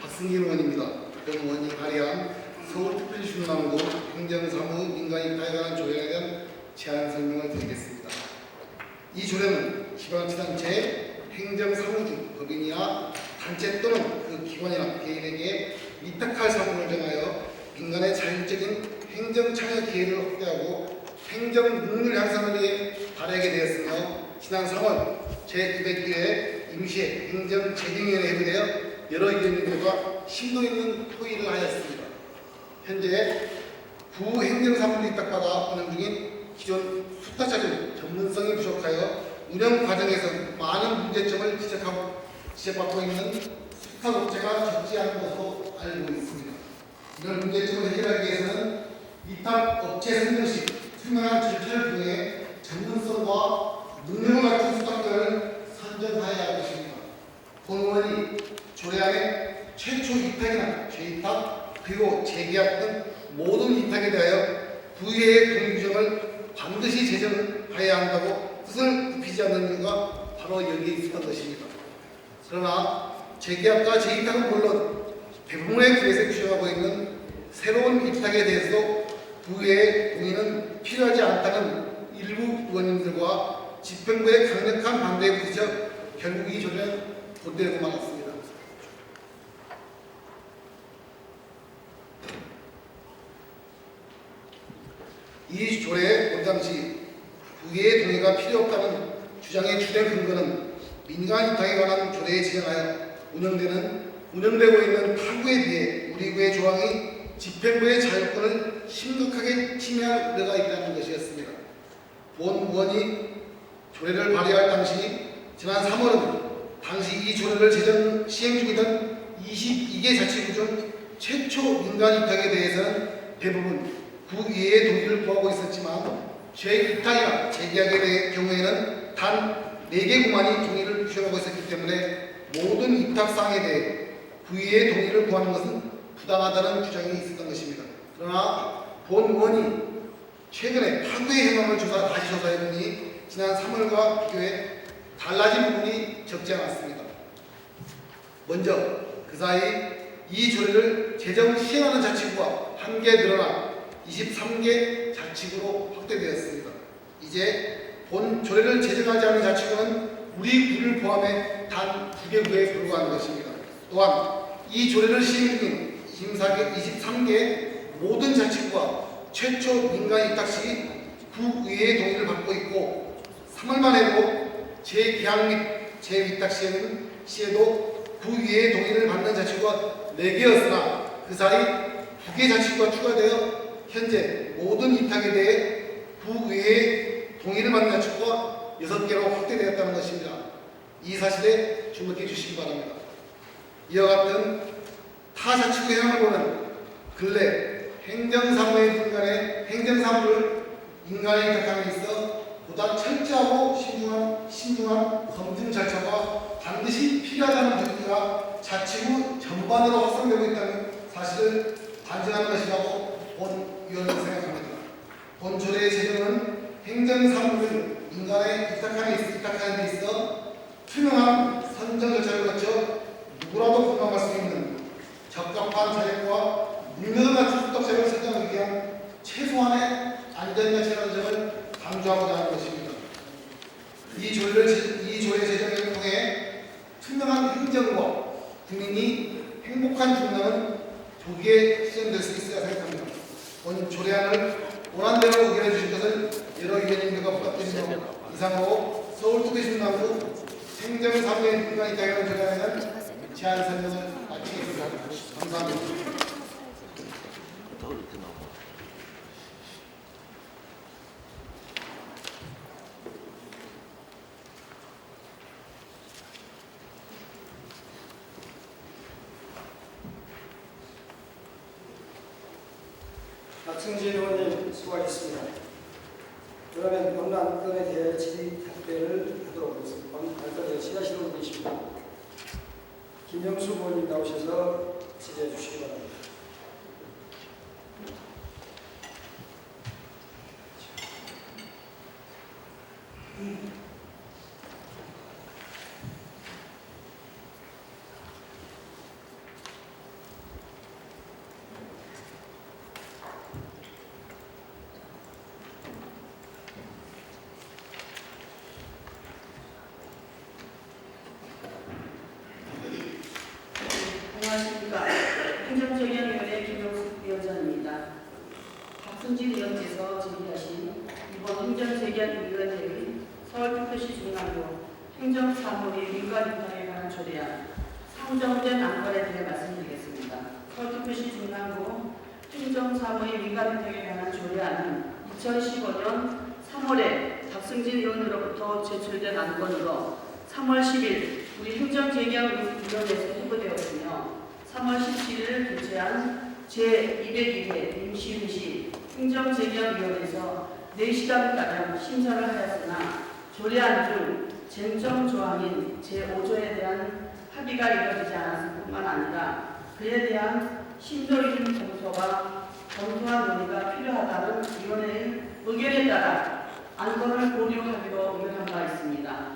박승길 의원입니다. 본 의원이 발의한 서울특별시중남구 행정사무 민간이익에 관한 조례에 대한 제안 설명을 드리겠습니다. 이 조례는 지방자치단체 행정사무주 법인이나 단체 또는 그 기관이나 개인에게 위탁할 사무를 정하여 민간의 자율적인 행정참여 기회를 확대하고 행정 능률 향상을 위해 발의하게 되었으며 지난 3월 제901회 임시회 행정재정위원회에 회부되어 여러 의견들과 심도 있는 토의를 하였습니다. 현재 구행정사무를 위탁받아 운영 중인 기존 수탁자료 전문성이 부족하여 운영 과정에서 많은 문제점을 지적받고 있는 수탁업체가 적지 않은 것으로 알고 있습니다. 이런 문제점을 해결하기 위해서는 위탁업체 선정 시 투명한 절차를 통해 전문성과 능력을 갖춘 수탁자를 선정하여야 할 것입니다. 본 의원이 조례안에 최초 위탁이나 재위탁 그리고 재계약 등 모든 위탁에 대하여 부의회의 동의 규정을 반드시 제정하여야 한다고 뜻을 굽히지 않는 이유가 바로 여기에 있었던 것입니다. 그러나 재계약과 재위탁은 물론 대부분의 규례에서 규정하고 있는 새로운 위탁에 대해서도 부의회의 동의는 필요하지 않다는 일부 의원님들과 집행부의 강력한 반대에 부딪혀 결국 이 조례는 도태되고 말았습니다. 이 조례의 본 당시 부의회의 동의가 필요 없다는 주장의 주된 근거는 민간 위탁에 관한 조례에 제정하여 운영되고 있는 타구에 비해 우리 구의 조항이 집행부의 자율권을 심각하게 침해할 우려가 있다는 것이었습니다. 본 의원이 조례를 발의할 당시 지난 3월은 당시 이 조례를 시행 중이던 22개 자치구 중 최초 민간 위탁에 대해서는 대부분 구의회의 동의를 구하고 있었지만 재위탁이나 재계약에 대해 경우에는 단 4개구만이 동의를 표시하고 있었기 때문에 모든 위탁사항에 대해 구의회의 동의를 구하는 것은 부당하다는 주장이 있었던 것입니다. 그러나 본 의원이 최근에 타구의 현황을 다시 조사해보니 지난 3월과 비교해 달라진 부분이 적지 않았습니다. 먼저 그 사이 이 조례를 제정 시행하는 자치구가 한 개 늘어나 23개 자치구로 확대되었습니다. 이제 본 조례를 제정하지 않은 자치구는 우리 구를 포함해 단 2개 구에 불과한 것입니다. 또한 이 조례를 시행 중인 23개 모든 자치구가 최초 민간 위탁 시 구의회의 동의를 받고 있고 3월만 해도 재계약 및 재위탁 시에도 구의회의 동의를 받는 자치구가 4개였으나 그 사이 2개 자치구가 추가되어 현재 모든 위탁에 대해 구의회의 동의를 받는 자치구가 6개로 확대되었다는 것입니다. 이 사실에 주목해 주시기 바랍니다. 이와 같은 타 자치구 현황을 보면 근래 행정사무의 분간에 행정사무를 인간에 위탁함에 있어 보다 철저하고 신중한 검증 절차가 반드시 필요하다는 분위기가 자치구 전반으로 확산되고 있다는 사실을 반증하는 것이라고 본 위원은 생각합니다. 본 조례의 제정은 행정사무를 인간에 위탁하는 데 있어 투명한 선정 절차를 거쳐 누구라도 공감할 수 있는 적합한 자격과 능력을 갖춘 수탁자를 선정하기 위한 최소한의 안전장치라는 점을 강조하고자 하는 것입니다. 이 조례 제정을 통해 투명한 행정과 국민이 행복한 중남은 조기에 실현될 수 있어야 생각합니다. 본 조례안을 원안대로 의견해 주신 것을 여러 의견님들과 부탁드리며 이상으로 서울특별시중남구 행정사무의 민간 위탁에 관한 조례안에는 제안 설명을 마치겠습니다. 감사합니다. 박승진 의원님 수고하셨습니다. 그러면 본 안건에 대해 질의 답변을 하도록 하겠습니다. 본 안건에 지하실로 계십니다. 김영수 의원님 나오셔서 질의해 주시기 바랍니다. 안녕하십니까. 행정재개위원회 김용숙 위원장입니다. 박승진 의원께서 제기하신 이번 행정재개위원회의 서울특별시 중앙구 행정사무의 민관입학에 관한 조례안 상정된 안건에 대해 말씀드리겠습니다. 서울특별시 중앙구 행정사무의 민관입학에 관한 조례안은 2015년 3월에 박승진 의원으로부터 제출된 안건으로 3월 10일 우리 행정재개위원회에서 회부되었으며 3월 17일 개최한 제201회 임시회시 행정재개위원회에서 4시간가량 심사를 하였으나 조례안 중 쟁점 조항인 제5조에 대한 합의가 이루어지지 않았을 뿐만 아니라 그에 대한 심도 있는 검토와 검토한 논의가 필요하다는 위원회의 의견에 따라 안건을 보류하기로 의논한 바 있습니다.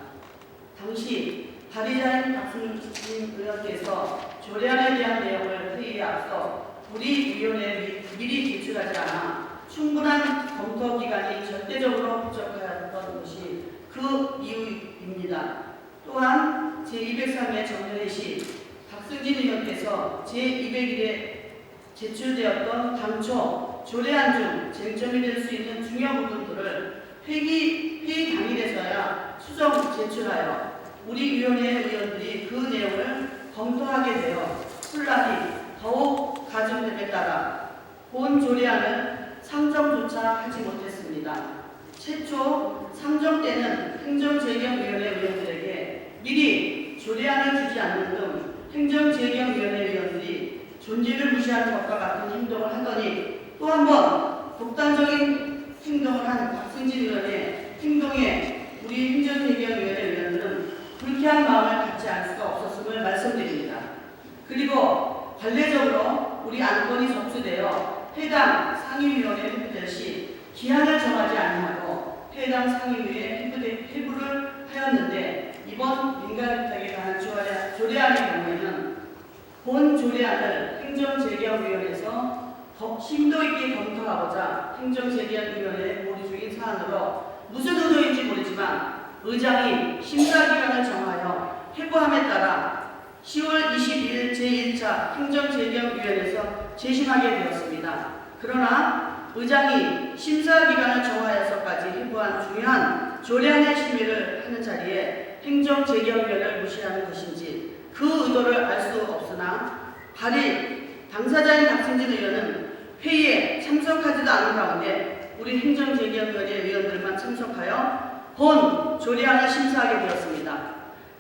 당시 발의자인 박승진 의원께서 조례안에 대한 내용을 회의에 앞서 우리 위원회에 미리 제출하지 않아 충분한 검토 기간이 절대적으로 부족하였던 것이 그 이유입니다. 또한 제203회 정례회 시 박승진 의원께서 제201회 제출되었던 당초 조례안 중 쟁점이 될 수 있는 중요한 부분들을 회의 당일에서야 수정 제출하여 우리 위원회 의원들이 그 내용을 검토하게 되어 혼란이 더욱 가중됨에 따라 본 조례안을 상정조차 하지 못했습니다. 최초 상정 때는 행정재개위원회 의원들에게 미리 조례안을 주지 않는 등 행정재개위원회 의원들이 존재를 무시하는 것과 같은 행동을 하더니 또 한 번 독단적인 행동을 한 박승진 의원의 행동에 우리 행정재개위원회 의원들은 불쾌한 마음을 갖지 않을 수가 없었음을 말씀드립니다. 그리고 관례적으로 우리 안건이 접수되어 해당 상임위원회 회부될 시 기한을 정하지 아니하고 해당 상임위에 회부를 하였는데 이번 민간입학에 관한 조례안의 경우에는 본 조례안을 행정재개위원회에서 더 심도 있게 검토하고자 행정재개위원회에 보류 중인 사안으로 무슨 의도인지 모르지만 의장이 심사기간을 정하여 회부함에 따라 10월 22일 제1차 행정재개위원회에서 재심하게 되었습니다. 그러나 의장이 심사기간을 정하여서까지 회부한 중요한 조례안의 심의를 하는 자리에 행정재개위원회를 무시하는 것인지 그 의도를 알 수 없으나 발의 당사자인 박승진 의원은 회의에 참석하지도 않은 가운데 우리 행정재개위원회 의원들만 참석하여 본 조례안을 심사하게 되었습니다.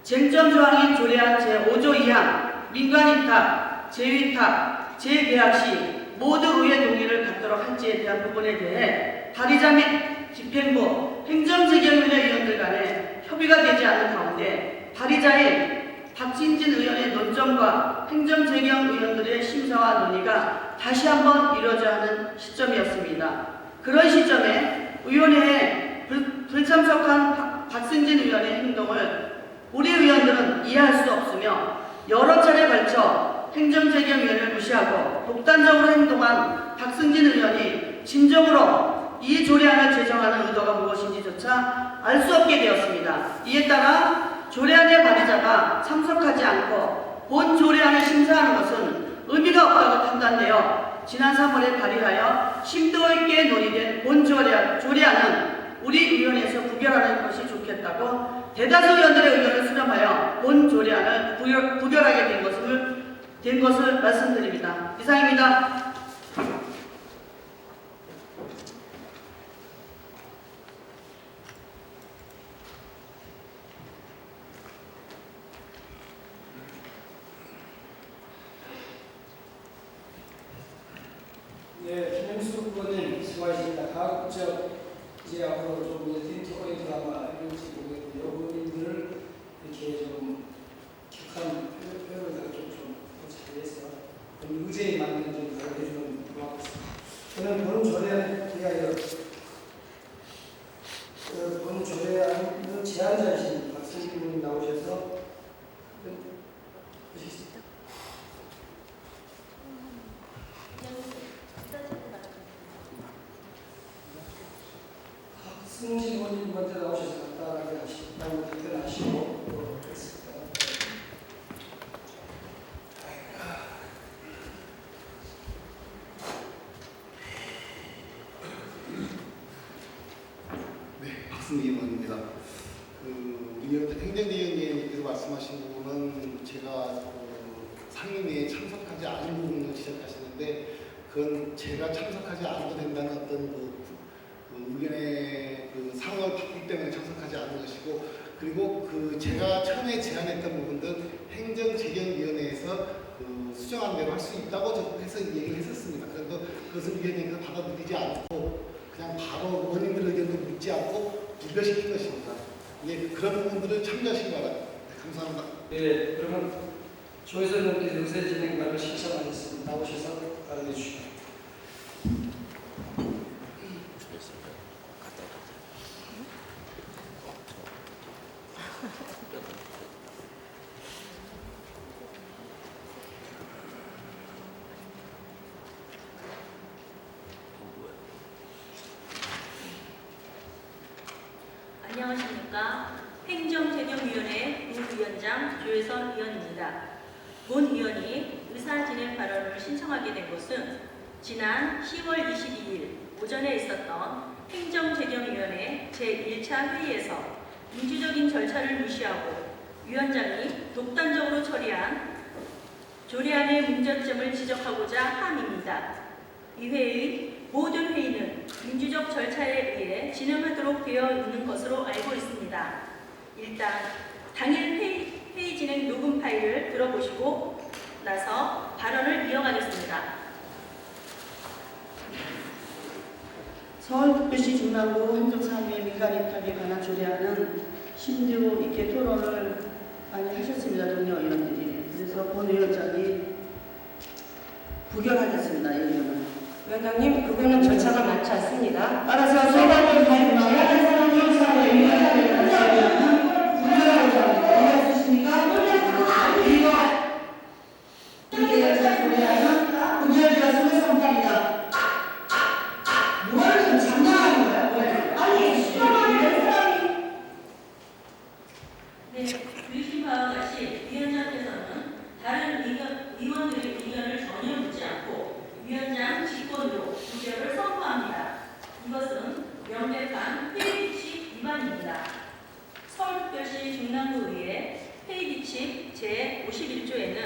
쟁점 조항인 조례안 제5조 2항 민간입탁, 재위탁, 재계약 시 모두 의회 동의를 받도록 할지에 대한 부분에 대해 발의자 및 집행부, 행정재개위원회 의원들 간에 협의가 되지 않은 가운데 발의자인 박진진 의원의 논점과 행정재개위 의원들의 심사와 논의가 다시 한번 이루어져야 하는 시점이었습니다. 그런 시점에 의원회에 불참석한 박승진 의원의 행동을 우리 의원들은 이해할 수 없으며 여러 차례 걸쳐 행정재개위원회를 무시하고 독단적으로 행동한 박승진 의원이 진정으로 이 조례안을 제정하는 의도가 무엇인지조차 알 수 없게 되었습니다. 이에 따라 조례안의 발의자가 참석하지 않고 본 조례안을 심사하는 것은 의미가 없다고 판단되어 지난 3월에 발의하여 심도 있게 논의된 본 조례안은 우리 의원에서 부결하는 것이 좋겠다고 대다수 의원들의 의견을 수렴하여 본 조례안을 부결하게 된 것을 말씀드립니다. 이상입니다. 네, 김영수 의원님 수고하십니다. 가급적 이제 앞으로 좀 포인트 아마 이런지 모르겠는데 의원님들을 이렇게 좀 격한 표현을 좀 자리해서 의제에 맞는 좀 해주면 고맙겠습니다. 저는 본 조례안에 대하여 본 조례안 제안자이신 박승진 의원님 나오셔서 박승진 의원님 먼저 나오셔서 간단하게 답변하시고 그렇습니다. 박승민입니다. 행정위원님께서 말씀하신 부분은 제가 상임위에 참석하지 않은 부분을 지적하시는데 그건 제가 참석하지 않아도 된다는 어떤 의견의 상황을 바꾸기 때문에 참석하지 않은 것이고, 그리고 제가 처음에 제안했던 부분들 행정재정위원회에서 수정한 대로 할 수 있다고 해서 얘기를 했었습니다. 그래서 그것을 위원회가 받아들이지 않고 그냥 바로 의원님들 의견도 묻지 않고 부결시킨 것입니다. 예, 그런 부분들을 참조하시기 바랍니다. 네, 감사합니다. 네, 그러면 조혜선 의원께서 의사 진행반을 신청하셨습니다. 나오셔서 발언해 주시죠. 안녕하십니까. 행정재정위원회 부위원장 조혜선 의원입니다. 본 의원이 의사진행 발언을 신청하게 된 것은 지난 10월 22일 오전에 있었던 행정재정위원회 제1차 회의에서 민주적인 절차를 무시하고 위원장이 독단적으로 처리한 조례안의 문제점을 지적하고자 함입니다. 이 회의 모든 회의는 민주적 절차에 의해 진행하도록 되어 있는 것으로 알고 있습니다. 일단 당일 회의 진행 녹음 파일을 들어보시고 나서 발언을 이어가겠습니다. 서울특별시 중랑구 행정상의 민간 입학에 관한 조례안은 심도 있게 토론을 많이 하셨습니다. 동료 의원들이. 그래서 본 위원장이 부결하겠습니다. 이 의원은. 위원장님, 그거는 절차가 맞지 않습니다. 따라서 소관을 발표하여 사람이 사회 위원회를 하자면 부결하고자 합니다. 이해하셨습니까? 이게 조례안은 부결되었음을 선포합니다. 뭘 좀 장난하는 거야? 아니, 수많은 사람이. 네, 들으신 바와 같이 위원장께서는 다른 의원들의 의견을 전혀 묻지 않고 위원장 직권으로 부결을 선포합니다. 이것은 명백한 회의규칙 위반입니다. 서울특별시 중랑구의회 회의규칙 제51조에는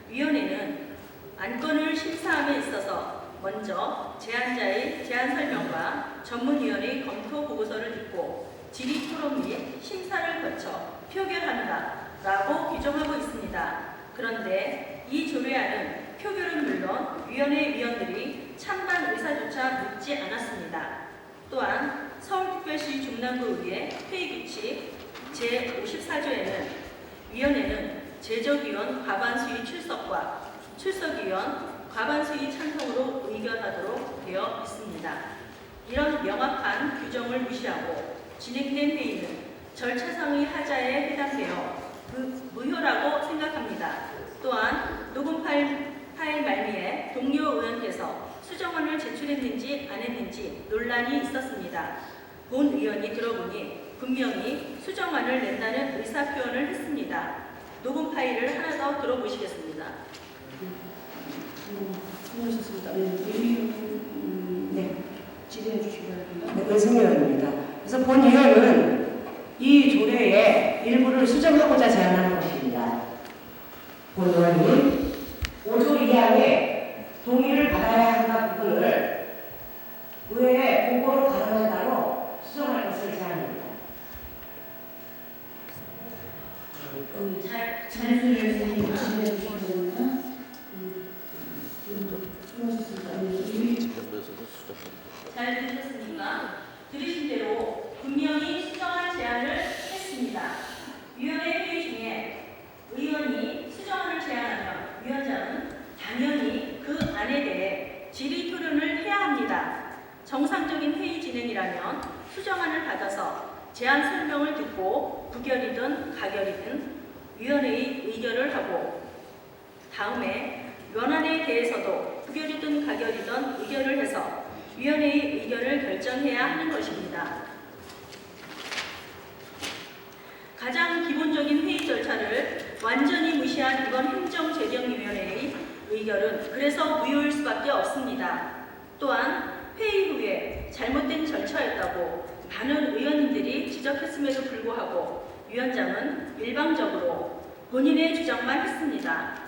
위원회는 안건을 심사함에 있어서 먼저 제안자의 제안 설명과 전문위원의 검토 보고서를 듣고 질의 토론 및 심사를 거쳐 표결한다 라고 규정하고 있습니다. 그런데 이 조례안은 표결은 물론 위원회 위원들이 찬반 의사조차 묻지 않았습니다. 또한 서울특별시 중랑구의회 회의규칙 제54조에는 위원회는 제적위원 과반수의 출석과 출석위원 과반수의 찬성으로 의결하도록 되어 있습니다. 이런 명확한 규정을 무시하고 진행된 회의는 절차상의 하자에 해당되어 무효라고 생각합니다. 또한 녹음 파일 말미에 동료 의원께서 수정안을 제출했는지 안 했는지 논란이 있었습니다. 본 의원이 들어보니 분명히 수정안을 낸다는 의사표현을 했습니다. 녹음 파일을 하나 더 들어보시겠습니다. 수고하셨습니다. 네, 질의해 주시기 바랍니다. 네, 은승 의원입니다. 그래서 본 의원은 이 조례의 일부를 수정하고자 제안하는 것입니다. 본 의원이 5조 이하의 동의를 받아야 한다 부분을 의회에 보고로 발언한 따로 수정할 것을 제안합니다. 잘 들으셨습니다. 질의해 주시기 바랍니다. 잘 들으셨습니까? 들으신 대로 분명히 수정안 제안을 했습니다. 위원회 회의 중에 의원이 수정안을 제안하면 위원장은 당연히 그 안에 대해 질의 토론을 해야 합니다. 정상적인 회의 진행이라면 수정안을 받아서 제안 설명을 듣고 부결이든 가결이든 위원회의 의결을 하고 다음에 원안에 대해서도 부결이든 가결이든 의결을 해서 위원회의 의결을 결정해야 하는 것입니다. 가장 기본적인 회의 절차를 완전히 무시한 이번 행정재정위원회의 의결은 그래서 무효일 수밖에 없습니다. 또한 회의 후에 잘못된 절차였다고 많은 의원님들이 지적했음에도 불구하고 위원장은 일방적으로 본인의 주장만 했습니다.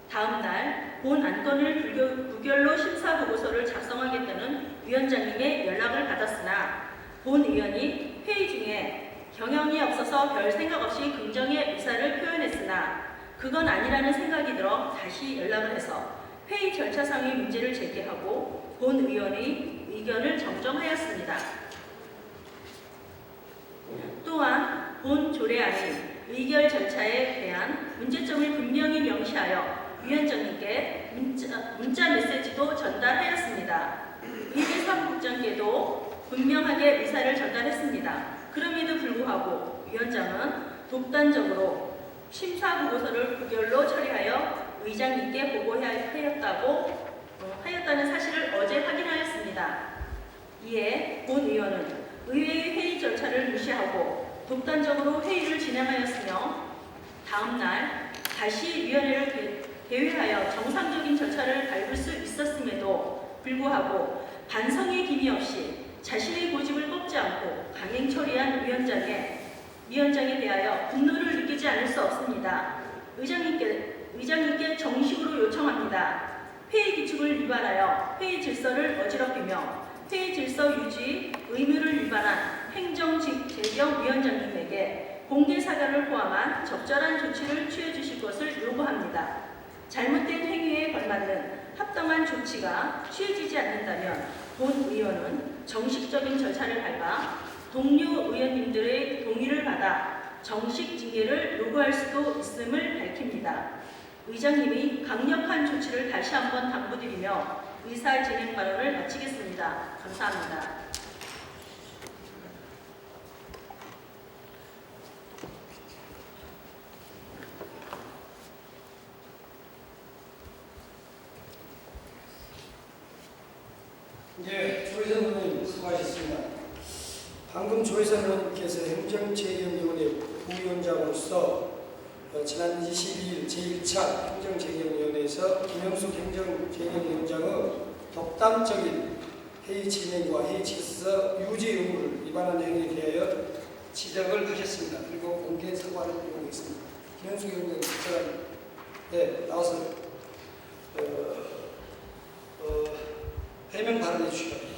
다음 날 본 안건을 부결로 심사 보고서를 작성하겠다는 위원장님의 연락을 받았으나 본 의원이 회의 중에 경영이 없어서 별 생각 없이 긍정의 의사를 표현했으나 그건 아니라는 생각이 들어 다시 연락을 해서 회의 절차상의 문제를 제기하고 본 의원의 의견을 정정하였습니다. 또한 본 조례안이 의결 절차에 대한 문제점을 분명히 명시하여 위원장님께 문자 메시지도 전달하였습니다. 의회 사무국장께도 분명하게 의사를 전달했습니다. 그럼에도 불구하고 위원장은 독단적으로 심사 보고서를 부결로 처리하여 의장님께 하였다는 사실을 어제 확인하였습니다. 이에 본 의원은 의회의 회의 절차를 무시하고 독단적으로 회의를 진행하였으며 다음 날 다시 위원회를 개회하여 정상적인 절차를 밟을 수 있었음에도 불구하고 반성의 기미 없이 자신의 고집을 꺾지 않고 강행 처리한 위원장에 대하여 분노를 느끼지 않을 수 없습니다. 의장님께 정식으로 요청합니다. 회의 규칙을 위반하여 회의 질서를 어지럽히며 회의 질서 유지 의무를 위반한 행정재경 위원장님에게 공개 사과를 포함한 적절한 조치를 취해 주실 것을 요구합니다. 잘못된 행위에 걸맞는 합당한 조치가 취해지지 않는다면 본 의원은 정식적인 절차를 밟아 동료 의원님들의 동의를 받아 정식 징계를 요구할 수도 있음을 밝힙니다. 의장님이 강력한 조치를 다시 한번 당부드리며 의사 진행 발언을 마치겠습니다. 감사합니다. 네, 조혜선 의원님 수고하셨습니다. 방금 조혜선 의원님께서 행정재경위원회 부위원장으로서 지난 22일 제1차 행정재경위원회에서 김영숙 행정재경위원장의 독단적인 회의 진행과 회의 질서 유지 의무를 위반한 행위에 대하여 지적을 하셨습니다. 그리고 공개 사과를 요구했습니다. 김영숙 의원님 나와서 해명 발언해 주시기 바랍니다.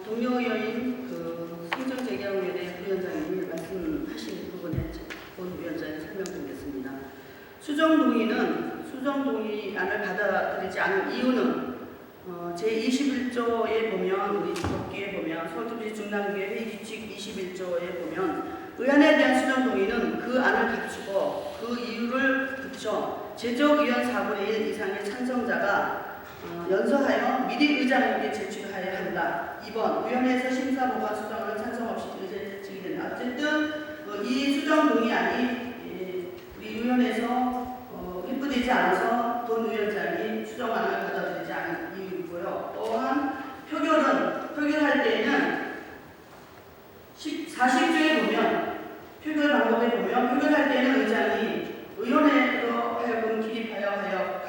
동료 의원인 행정재경위원회 부위원장님이 말씀하신 부분에 본 위원장이 설명드리겠습니다. 수정동의안을 받아들이지 않은 이유는 제21조에 보면 우리 법규에 보면 서울특별시 중랑구의 회의규칙 21조에 보면 의안에 대한 수정동의는 그 안을 갖추고 그 이유를 붙여 제적의원 4분의 1 이상의 찬성자가 연서하여 미리 의장님께 제출하여야 한다. 2번 위원회에서 심사보관 수정을 찬성 없이 제출이 된다. 어쨌든 이 수정동의안이 우리 위원회에서 입부되지 않아서 본 위원장이 수정안을 받아들이지 않은 이유이고요. 또한 표결할 때에는 40조에 보면 표결 방법에 보면 표결할 때는 의장이 의원회로 하여금 기립하여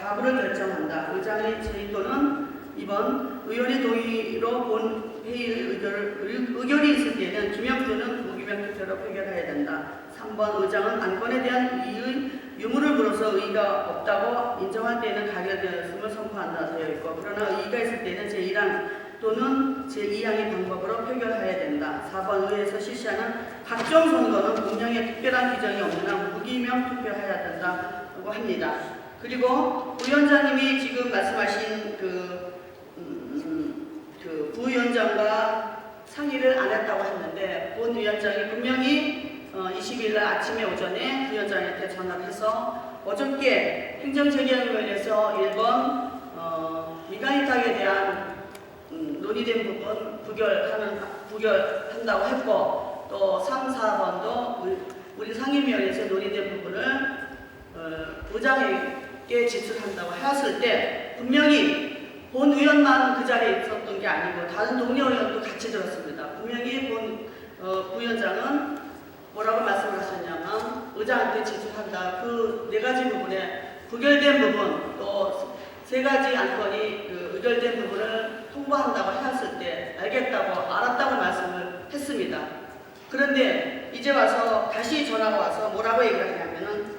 가부를 결정한다. 의장의 제의 또는 2번 의원의 동의로 본 회의 의결이 있을 때는 기명 또는 무기명 투표로 표결해야 된다. 3번 의장은 안건에 대한 이의 유무를 물어서 의의가 없다고 인정할 때는 가결되었음을 선포한다 되어 있고 그러나 의의가 있을 때는 제1항 또는 제2항의 방법으로 표결해야 된다. 4번 의회에서 실시하는 각종 선거는 공명에 특별한 규정이 없는 한 무기명 투표해야 된다고 합니다. 그리고 위원장님이 지금 말씀하신 그 부위원장과 상의를 안 했다고 했는데 본 위원장이 분명히 20일 날 아침에 오전에 부위원장한테 전화를 해서 어저께 행정재경위원회에서 1번 민간이탁에 대한 논의된 부분 부결한다고 했고 또 3, 4번도 우리 상임위원회에서 논의된 부분을 의장의 의장께 제출한다고 하였을 때 분명히 본 의원만 그 자리에 있었던 게 아니고 다른 동료 의원도 같이 들었습니다. 분명히 부위원장은 뭐라고 말씀을 하셨냐면 의장한테 제출한다. 그 네 가지 부분에 부결된 부분 또 세 가지 안건이 그 의결된 부분을 통보한다고 하였을 때 알겠다고 알았다고 말씀을 했습니다. 그런데 이제 와서 다시 전화가 와서 뭐라고 얘기를 하냐면은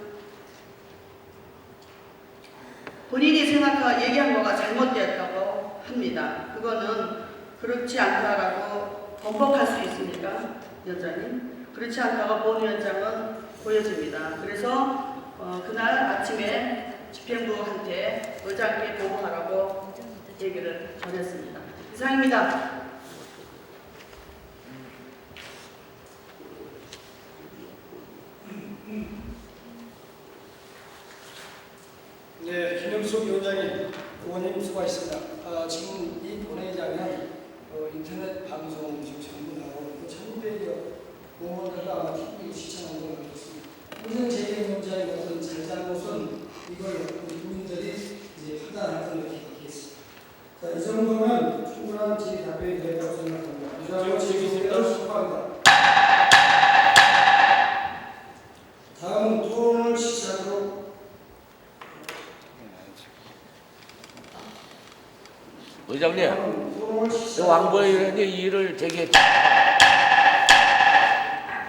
본인이 얘기한 거가 잘못되었다고 합니다. 그거는 그렇지 않다라고 번복할 수 있습니까, 위원장님? 그렇지 않다고 본 위원장은 보여집니다. 그래서 그날 아침에 집행부한테 의장께 보고하라고 얘기를 전했습니다. 이상입니다. 네, 김영숙 위원장님, 의원님 수고하셨습니다. 지금 이 본회의장은 인터넷 방송 지금 전부 나오고 있고 1,200여 의원들도 아마 TV 시청하는 걸 알고 있습니다. 항상 제2위원장의 모든 잘잘못은 이걸 우리 국민들이 이제 판단할 거라고 기억하겠습니다. 자, 이 정도면 충분한 질의 답변이 되었다고 생각합니다. 이상으로 질의를 수고합니다. 다음은 토론을 시작하도록 의장님, 왕보의 일을 되게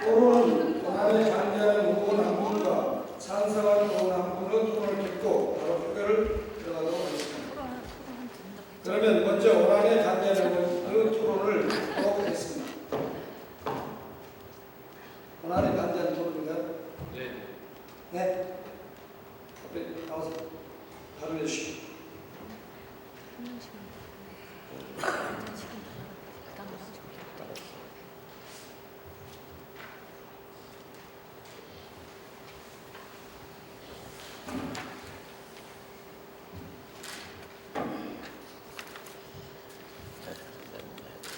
토론은 권한에 반대하는 의원 한 분과 찬성하는 의원 한 분은 토론을 듣고 바로 표결을 들어가도록 하겠습니다. 그러면 먼저 원안에 반대하는 의원의 토론을 하도록 하겠습니다. 원안에 반대하는 토론인가요? 네. 네. 앞에 나와서 발언해 주시죠.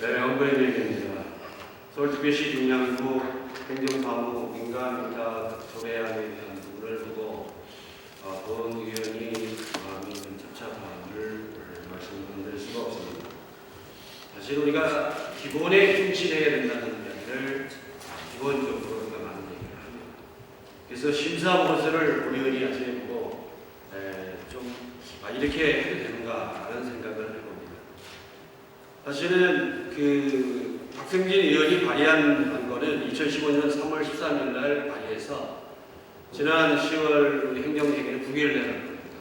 네, 왕보의 일입니다. 서울특별시 중량구 행정사무 민간인사 조례안에 대한 부분을 보고 본 의원이 민간 절차 사항을 말씀드릴 수가 없습니다. 사실 우리가 기본에 충실해야 된다는 이야기를 기본적으로 우리가 많은 얘기를 합니다. 그래서 심사 보고서를 우리 의원이 아침에 보고 좀 이렇게 해도 되는가라는 생각을 해봅니다. 사실은 그 박승진 의원이 발의한 거는 2015년 3월 13일 날 발의해서 지난 10월 우리 행정회의에 부결을 내는 겁니다.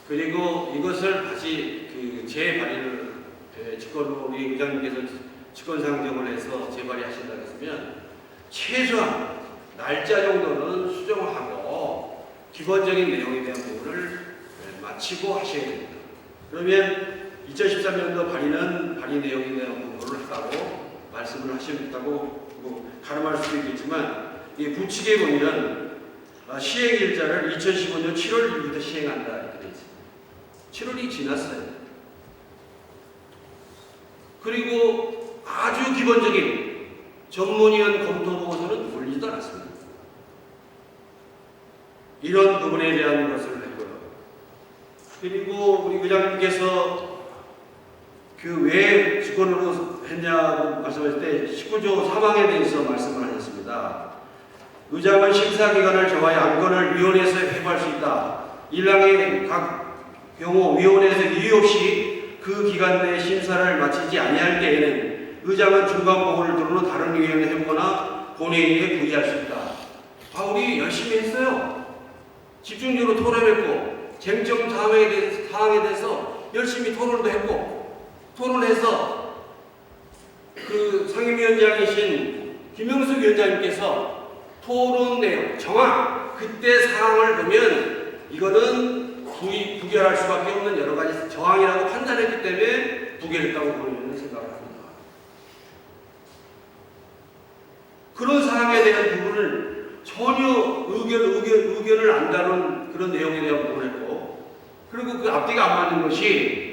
그리고 이것을 다시 그 재발의를 직권으로 우리 의장님께서 직권상정을 해서 재발의하신다고 했으면 최소한 날짜 정도는 수정하고 기본적인 내용에 대한 부분을 마치고 하셔야 됩니다. 그러면 2013년도 발의는 발의 내용에 대한 부분을 했다고 말씀을 하셨다고 가름할 수도 있겠지만 이 부칙에 보면 시행 일자를 2015년 7월 1일부터 시행한다 이렇게 되어 있습니다. 7월이 지났어요. 그리고 아주 기본적인 전문위원 검토 보고서는 올리지도 않았습니다. 이런 부분에 대한 것을 했고요. 그리고 우리 의장님께서 그 왜 직권으로 했냐고 말씀하실 때 19조 3항에 대해서 말씀을 하셨습니다. 의장은 심사기관을 정하여 안건을 위원회에서 회부할 수 있다. 1항의 각 경우 위원회에서 이유 없이 그 기간 내에 심사를 마치지 아니할 때에는 의장은 중간 보고를 들은 후 다른 위원회에 회부거나 본회의에 부의할 수 있다. 우리 열심히 했어요. 집중적으로 토론했고 쟁점 사항에 대해서 열심히 토론도 했고 토론해서 그 상임위원장이신 김영숙 위원장님께서 토론 내용 정확 그때 사항을 보면 이거는 부결할 수밖에 없는 여러 가지 저항이라고 판단했기 때문에 부결했다고 보는 생각을 합니다. 그런 사항에 대한 부분을 전혀 의견을 안 다룬 그런 내용에 대한 부분을 했고 그리고 그 앞뒤가 안 맞는 것이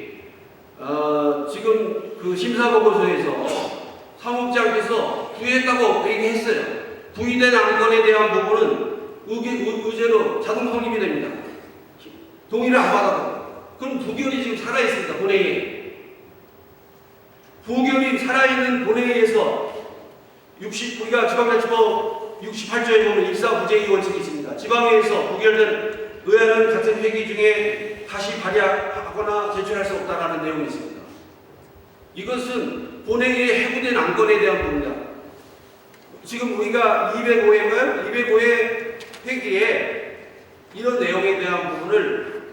지금 그 심사보고서에서 사무국장께서 부의했다고 얘기했어요. 부의된 안건에 대한 부분은 의제로 자동 성립이 됩니다. 동의를 안 받아도. 그럼 부결이 지금 살아있습니다. 본회의에. 부결이 살아있는 본회의에서 우리가 지방자치법 68조에 보면 일사부재의 원칙이 있습니다. 지방회에서 부결된 의안은 같은 회기 중에 다시 발의하거나 제출할 수 없다라는 내용이 있습니다. 이것은 본회의에 해부된 안건에 대한 부분입니다. 지금 우리가 205회 회기에 이런 내용에 대한 부분을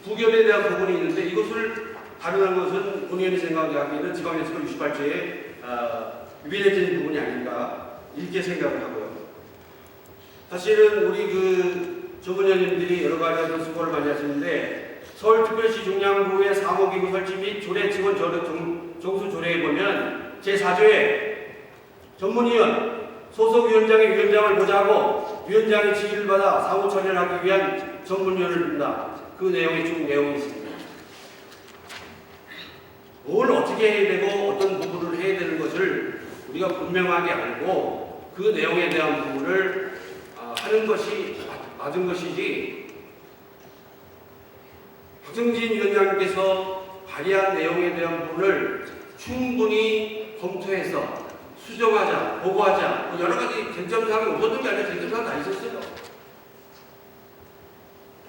부결에 대한 부분이 있는데 이것을 다루는 것은 본의원이 생각하기에는 지방자치법 68조에 위배되는 부분이 아닌가 이렇게 생각을 하고요. 사실은 우리 전문위원님들이 여러 가지 어떤 수고를 많이 하시는데 서울특별시 중량구의 사무기구 설치 및 조례 직원 정수 조례에 보면 제4조에 전문위원 소속위원장의 위원장을 보좌하고 위원장의 지휘를 받아 사무 처리를 하기 위한 전문위원을 둔다. 그 내용이 쭉 내용이 있습니다. 뭘 어떻게 해야 되고 어떤 부분을 해야 되는 것을 우리가 분명하게 알고 그 내용에 대한 부분을 하는 것이 맞은 것이지 박성진 위원장님께서 발의한 내용에 대한 부분을 충분히 검토해서 수정하자, 보고하자 여러 가지 쟁점사항이 없었던 게 아니라 쟁점사항 다 있었어요.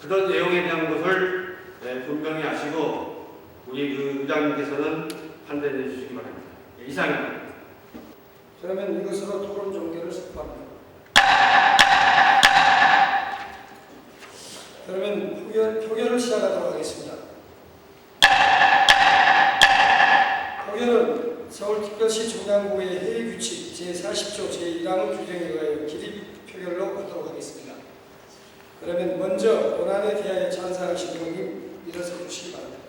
그런 내용에 대한 것을 분명히 아시고 우리 의장님께서는 판단해 주시기 바랍니다. 이상입니다. 그러면 이것으로 토론 종결을 선포합니다. 그러면 표결을 시작하도록 하겠습니다. 표결은 서울특별시 중랑구의 회의규칙 제40조 제1항 규정에 의하여 기립 표결로 하도록 하겠습니다. 그러면 먼저 원안에 대하여 찬성하신 의원님 일어서 주시기 바랍니다.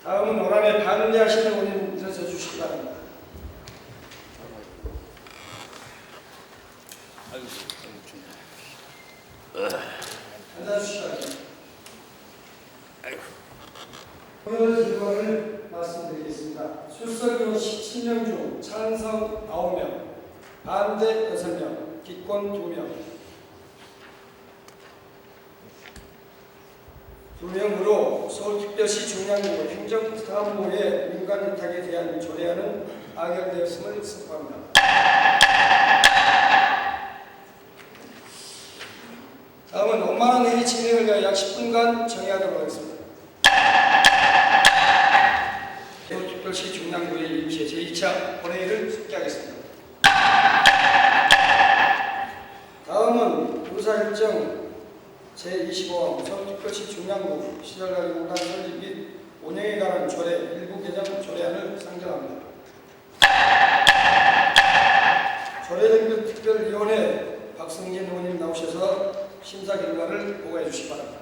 다음은 원안에 반대하시는 의원님 일어서 주시기 바랍니다. 앉아주시기 바랍니다. 오늘 결과를 말씀드리겠습니다. 출석의원 17명 중 찬성 9명, 반대 6명, 기권 2명. 2명으로 서울특별시 중량구 행정사무부의 민간위탁에 대한 조례안은 가결되었음을 선포합니다. 다음은 원만한 회의 진행을 위하여 약 10분간 정의하도록 하겠습니다. 서울특별시 중량구의 임시 제2차 본회의를 속기하겠습니다. 다음은 부사일정 제25항 서울특별시 중량구 시설관리공단 설립 및 운영에 관한 조례 일부 개정 조례안을 상정합니다. 조례정비 특별위원회 박성진 의원님 나오셔서 심사 결과를 보고해 주시기 바랍니다.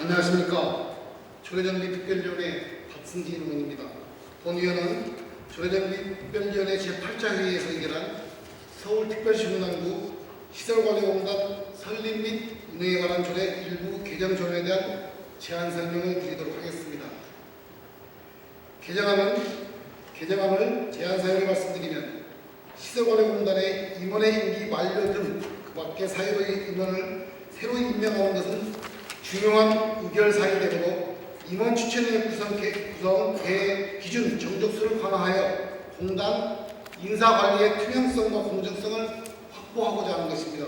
안녕하십니까. 조례정비특별위원회 박승진 의원입니다. 본위원은 조례정비특별위원회 제8차 회의에서 의결한 서울특별시 중랑구 시설관리공단 설립 및 운영에 관한 조례 일부 개정 조례에 대한 제안 설명을 드리도록 하겠습니다. 개정안을 제안 사항을 말씀드리면 시설관리공단의 임원의 임기 만료 등 그 밖의 사유의 임원을 새로 임명하는 것은 중요한 의결사항이 되므로 임원 추천의 구성 계획 기준 정족수를 강화하여 공단 인사관리의 투명성과 공정성을 확보하고자 하는 것입니다.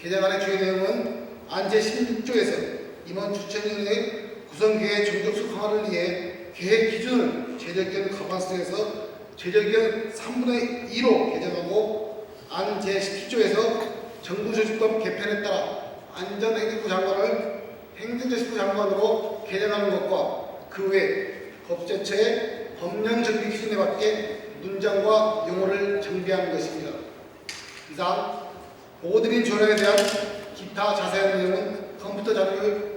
개정안의 주요 내용은 안 제16조에서 임원 추천위원회의 구성 계획 정족수 강화를 위해 계획 기준을 제적견 과반수에서 제적견 3분의 2로 개정하고 안 제17조에서 정부조직법 개편에 따라 안전행정부 장관을 행정자치부 장관으로 개정하는 것과 그 외 법제처의 법령 정비 기준에 맞게 문장과 용어를 정비한 것입니다. 이상 보고드린 조례에 대한 기타 자세한 내용은 컴퓨터 자료에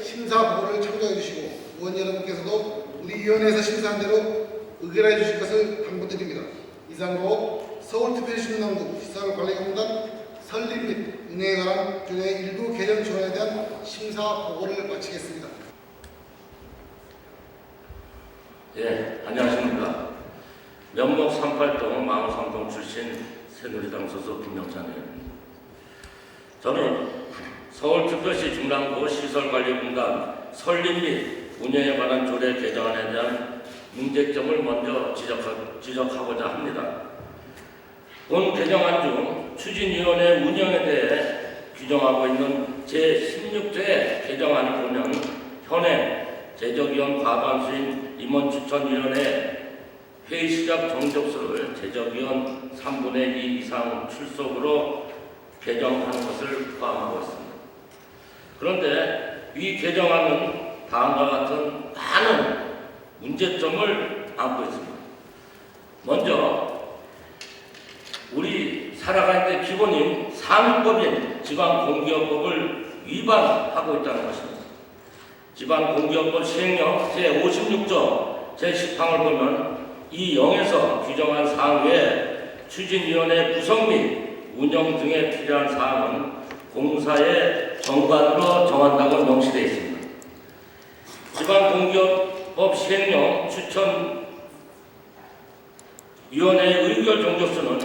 심사 보고를 참조해 주시고 의원 여러분께서도 우리 위원회에서 심사한 대로 의결해 주실 것을 당부드립니다. 이상으로 서울특별시민당국 시설관리공단 설립 및 운영에 관한 조례 일부 개정 조례에 대한 심사 보고를 마치겠습니다. 예, 안녕하십니까. 면목 38동 망우삼동 출신 새누리당 소속 김영찬입니다. 저는 서울특별시 중랑구 시설관리공단 설립 및 운영에 관한 조례 개정안에 대한 문제점을 먼저 지적하고자 합니다. 본 개정안 중 추진위원회 운영에 대해 규정하고 있는 제16조의 개정안을 보면 현행 제적위원 과반수인 임원추천위원회 회의 시작 정족수를 제적위원 3분의 2 이상 출석으로 개정하는 것을 포함하고 있습니다. 그런데 이 개정안은 다음과 같은 많은 문제점을 안고 있습니다. 먼저 우리 살아가는 데 기본인 상위법인 지방공기업법을 위반하고 있다는 것입니다. 지방공기업법 시행령 제56조 제10항을 보면 이 0에서 규정한 사항 외에 추진위원회 구성 및 운영 등에 필요한 사항은 공사의 정관으로 정한다고 명시되어 있습니다. 지방공기업법 시행령 추천위원회의 의결 종족수는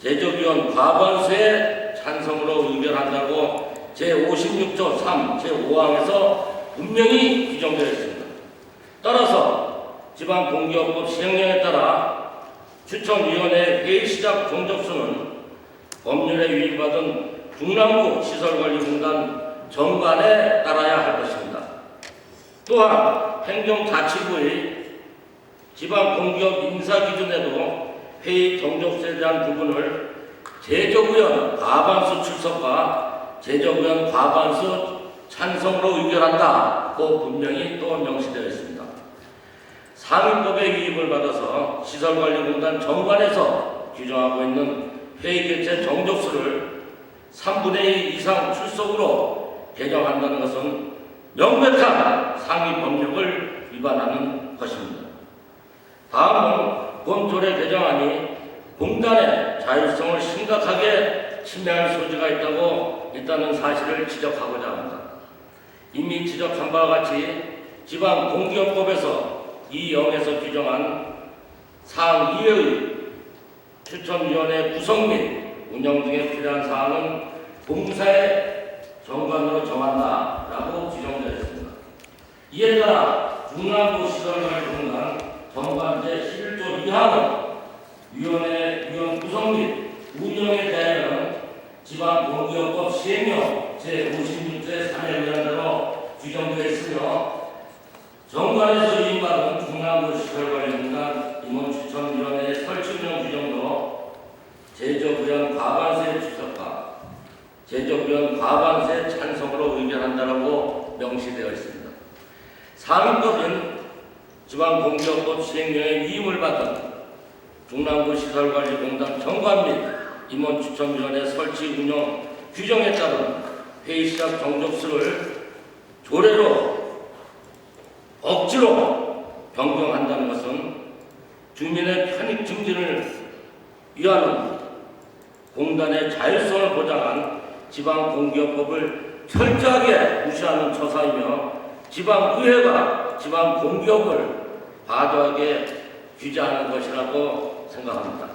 제적위원 과반수의 찬성으로 의결한다고 제56조 3, 제5항에서 분명히 규정되어 있습니다. 따라서 지방공기업법 시행령에 따라 추천위원회 회의 시작 종족수는 법률에 위임받은 중랑구 시설관리공단 정관에 따라야 할 것입니다. 또한 행정자치부의 지방공기업 인사기준에도 회의 정족수에 대한 부분을 제적위원 과반수 출석과 제적위원 과반수 찬성으로 의결한다고 분명히 또 명시되어 있습니다. 상위법의 위임을 받아서 시설관리공단 정관에서 규정하고 있는 회의 개최 정족수를 3분의 2 이상 출석으로 개정한다는 것은 명백한 상위 법령을 위반하는 것입니다. 다음은 본 조례 개정안이 공단의 자율성을 심각하게 침해할 소지가 있다는 사실을 지적하고자 합니다. 이미 지적한 바와 같이 지방공기업법에서 이 0에서 규정한 사항 이외의 추천위원회 구성 및 운영 등에 필요한 사항은 공사의 정관으로 정한다라고 규정되어 있습니다. 이에 따라 중랑구 시설관리공단 정관 제11조 2항은 위원 구성 및 운영에 대하여는 지방공기업법 시행령 제56조의 3에 의한 대로 규정되어 있으며 정관에서 위임받은 중랑구 시설관리공단 임원추천위원회 설치 운영 규정도 제적위원 과반수의 출석과 제적위원 과반수의 찬성으로 의결한다라고 명시되어 있습니다. 상위법인 지방공기업법 시행령에 위임을 받은 중랑구 시설관리공단 정관 및 임원추천위원회 설치 운영 규정에 따른 회의 시작 정족수를 조례로 억지로 변경한다는 것은 주민의 편익 증진을 위하는 공단의 자율성을 보장한 지방공기업법을 철저하게 무시하는 처사이며 지방의회가 지방공기업을 과도하게 규제하는 것이라고 생각합니다.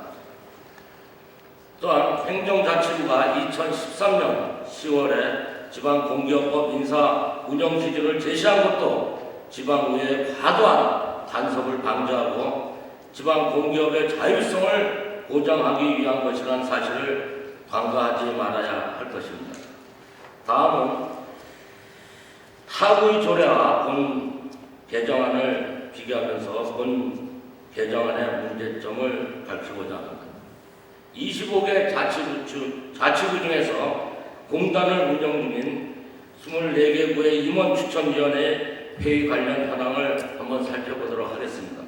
또한 행정자치부가 2013년 10월에 지방공기업법 인사 운영 기준을 제시한 것도 지방의회의 과도한 간섭을 방지하고 지방공기업의 자율성을 보장하기 위한 것이라는 사실을 간과하지 말아야 할 것입니다. 다음은 타구의 조례와 본 개정안을 비교하면서 본 개정안의 문제점을 밝히고자 합니다. 25개 자치구 중에서 공단을 운영 중인 24개 구의 임원추천위원회 회의 관련 현황을 한번 살펴보도록 하겠습니다.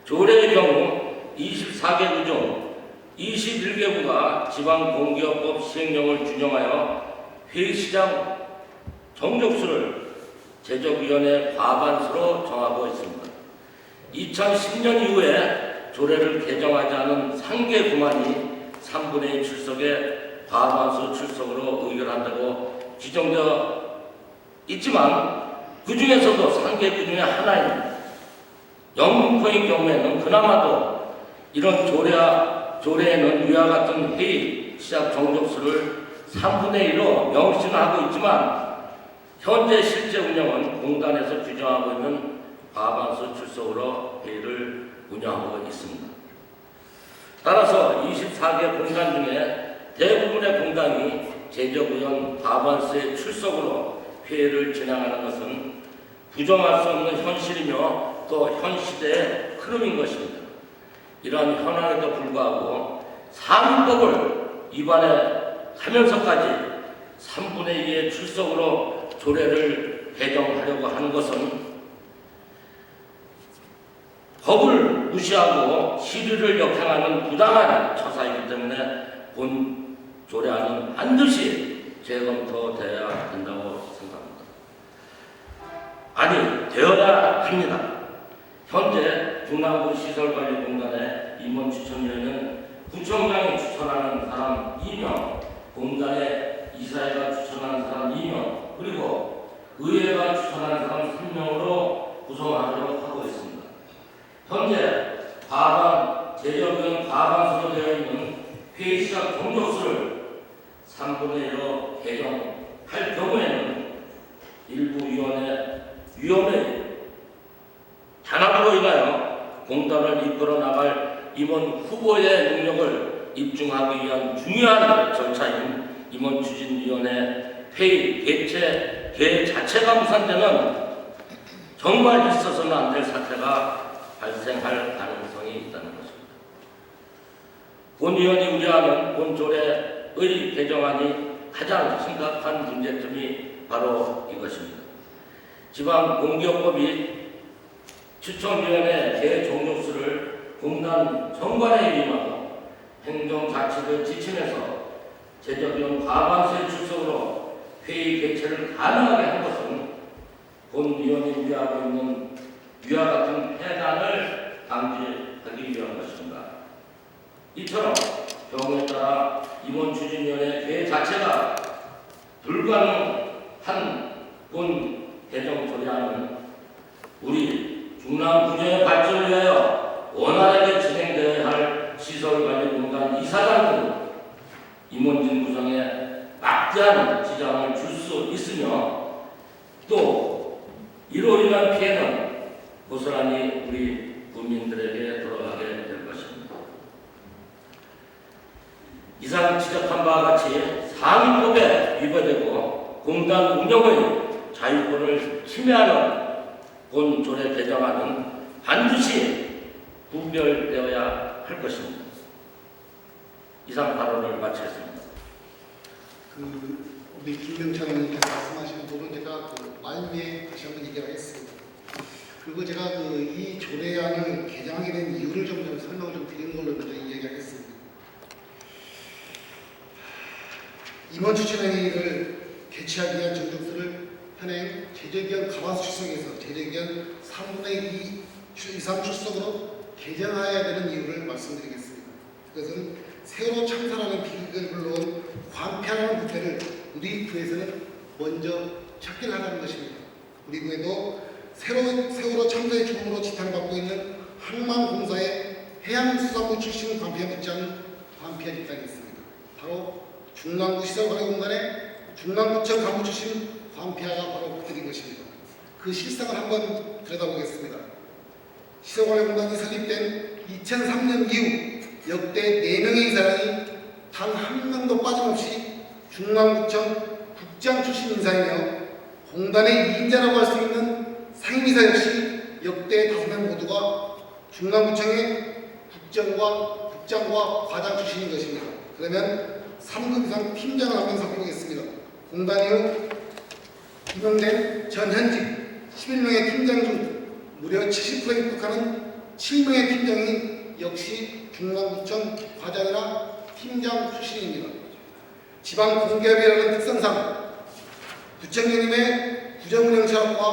조례의 경우 24개구 중 21개구가 지방공기업법 시행령을 준용하여 회의시장 정족수를 제적위원회 과반수로 정하고 있습니다. 2010년 이후에 조례를 개정하지 않은 상계구만이 3분의 2 출석에 과반수 출석으로 의결한다고 규정되어 있지만 그 중에서도 상계구 중에 하나인 영문포의 경우에는 그나마도 이런 조례에는 위와 같은 회의 시작 정족수를 3분의 1로 명시하고 있지만 현재 실제 운영은 공단에서 규정하고 있는 과반수 출석으로 회의를 운영하고 있습니다. 따라서 24개 공단 중에 대부분의 공단이 제적의원 과반수의 출석으로 회의를 진행하는 것은 부정할 수 없는 현실이며 또 현 시대의 흐름인 것입니다. 이러한 현황에도 불구하고 상임법을 위반하면서까지 3분의 2의 출석으로 조례를 개정하려고 하는 것은 법을 무시하고 시류를 역행하는 부당한 처사이기 때문에 본 조례안은 반드시 재검토되어야 된다고 생각합니다. 아니, 되어야 합니다. 현재 중랑구 시설관리공단의 임원 추천위원회는 구청장이 추천하는 사람 2명, 공단의 이사회가 추천하는 사람 2명, 그리고 의회가 추천하는 사람 3명으로 구성하도록 하고 있습니다. 현재 제적은 과반수로 되어 있는 회의 시작 정족수를 3분의 1로 개정할 경우에는 일부 위원회 단합으로 인하여 공단을 이끌어 나갈 임원 후보의 능력을 입증하기 위한 중요한 절차인 임원 추진위원회 회의 개 자체가 무산되면 정말 있어서는 안 될 사태가 발생할 가능성이 있다는 것입니다. 본 위원이 우려하는 본 조례의 개정안이 가장 심각한 문제점이 바로 이것입니다. 지방공기업법이 추천위원회 개종족수를 공단 정관에 위임하고 행정자치를 지침해서 제적위원 과반수의 출석으로 회의 개최를 가능하게 한 것은 본 위원이 우려하고 있는 위와 같은 폐단을 방지하기 위한 것입니다. 이처럼 경우에 따라 임원 추진위원회 개 자체가 불가능한 본 개정 조례안은 우리 중남 군영의 발전을 위하여 원활하게 진행되어야 할 시설관리공단 이사장 등 임원진 구성에 막대한 지장을 줄 수 있으며 또 이로 인한 피해는 고스란히 우리 국민들에게 돌아가게 될 것입니다. 이상 지적한 바와 같이 상임법에 위배되고 공단 운영의 자유권을 침해하는 본 조례 개정안은 반드시 분별되어야 할 것입니다. 이상 발언을 마치겠습니다. 우리 김명찬 의원께서 말씀하신 부분 제가 말미에 다시 한번 얘기하겠습니다. 그리고 제가 이 조례안을 개정하게 된 이유를 좀 설명을 좀 드리는 걸로 먼저 이야기하겠습니다. 임원 추천회의를 개최하기 위한 정족수를 현행 제적위원 과반수 출석에서 제적위원 3분의 2 이상 출석으로 개정해야 되는 이유를 말씀드리겠습니다. 그것은 새로 참선하는 비극을 불러온 관폐하는 부패를 우리 구에서는 먼저 척결 하라는 것입니다. 우리 구에도 세월호 참사의 죽음으로 지탄받고 있는 항만공사의 해양수산부 출신 관폐 묻지않은 관폐 집단이 있습니다. 바로 중랑구 시설관리공단의 중랑구청 간부 출신 관폐하가 바로 그들인 것입니다. 그 실상을 한번 들여다보겠습니다. 시설관리공단이 설립된 2003년 이후 역대 4명의 이사장이 단 한 명도 빠짐없이 중랑구청 국장 출신 인사이며 공단의 2인자라고 할 수 있는 상임이사 역시 역대 5명 모두가 중랑구청의 국장과 과장 출신인 것입니다. 그러면 3급 이상 팀장을 한번 살펴보겠습니다. 공단 이후 임명된 전현직 11명의 팀장 중 무려 70%에 육박하는 7명의 팀장이 역시 중랑구청 과장이나 팀장 출신입니다. 지방 공기업이라는 특성상 구청장님의 구정운영 사업과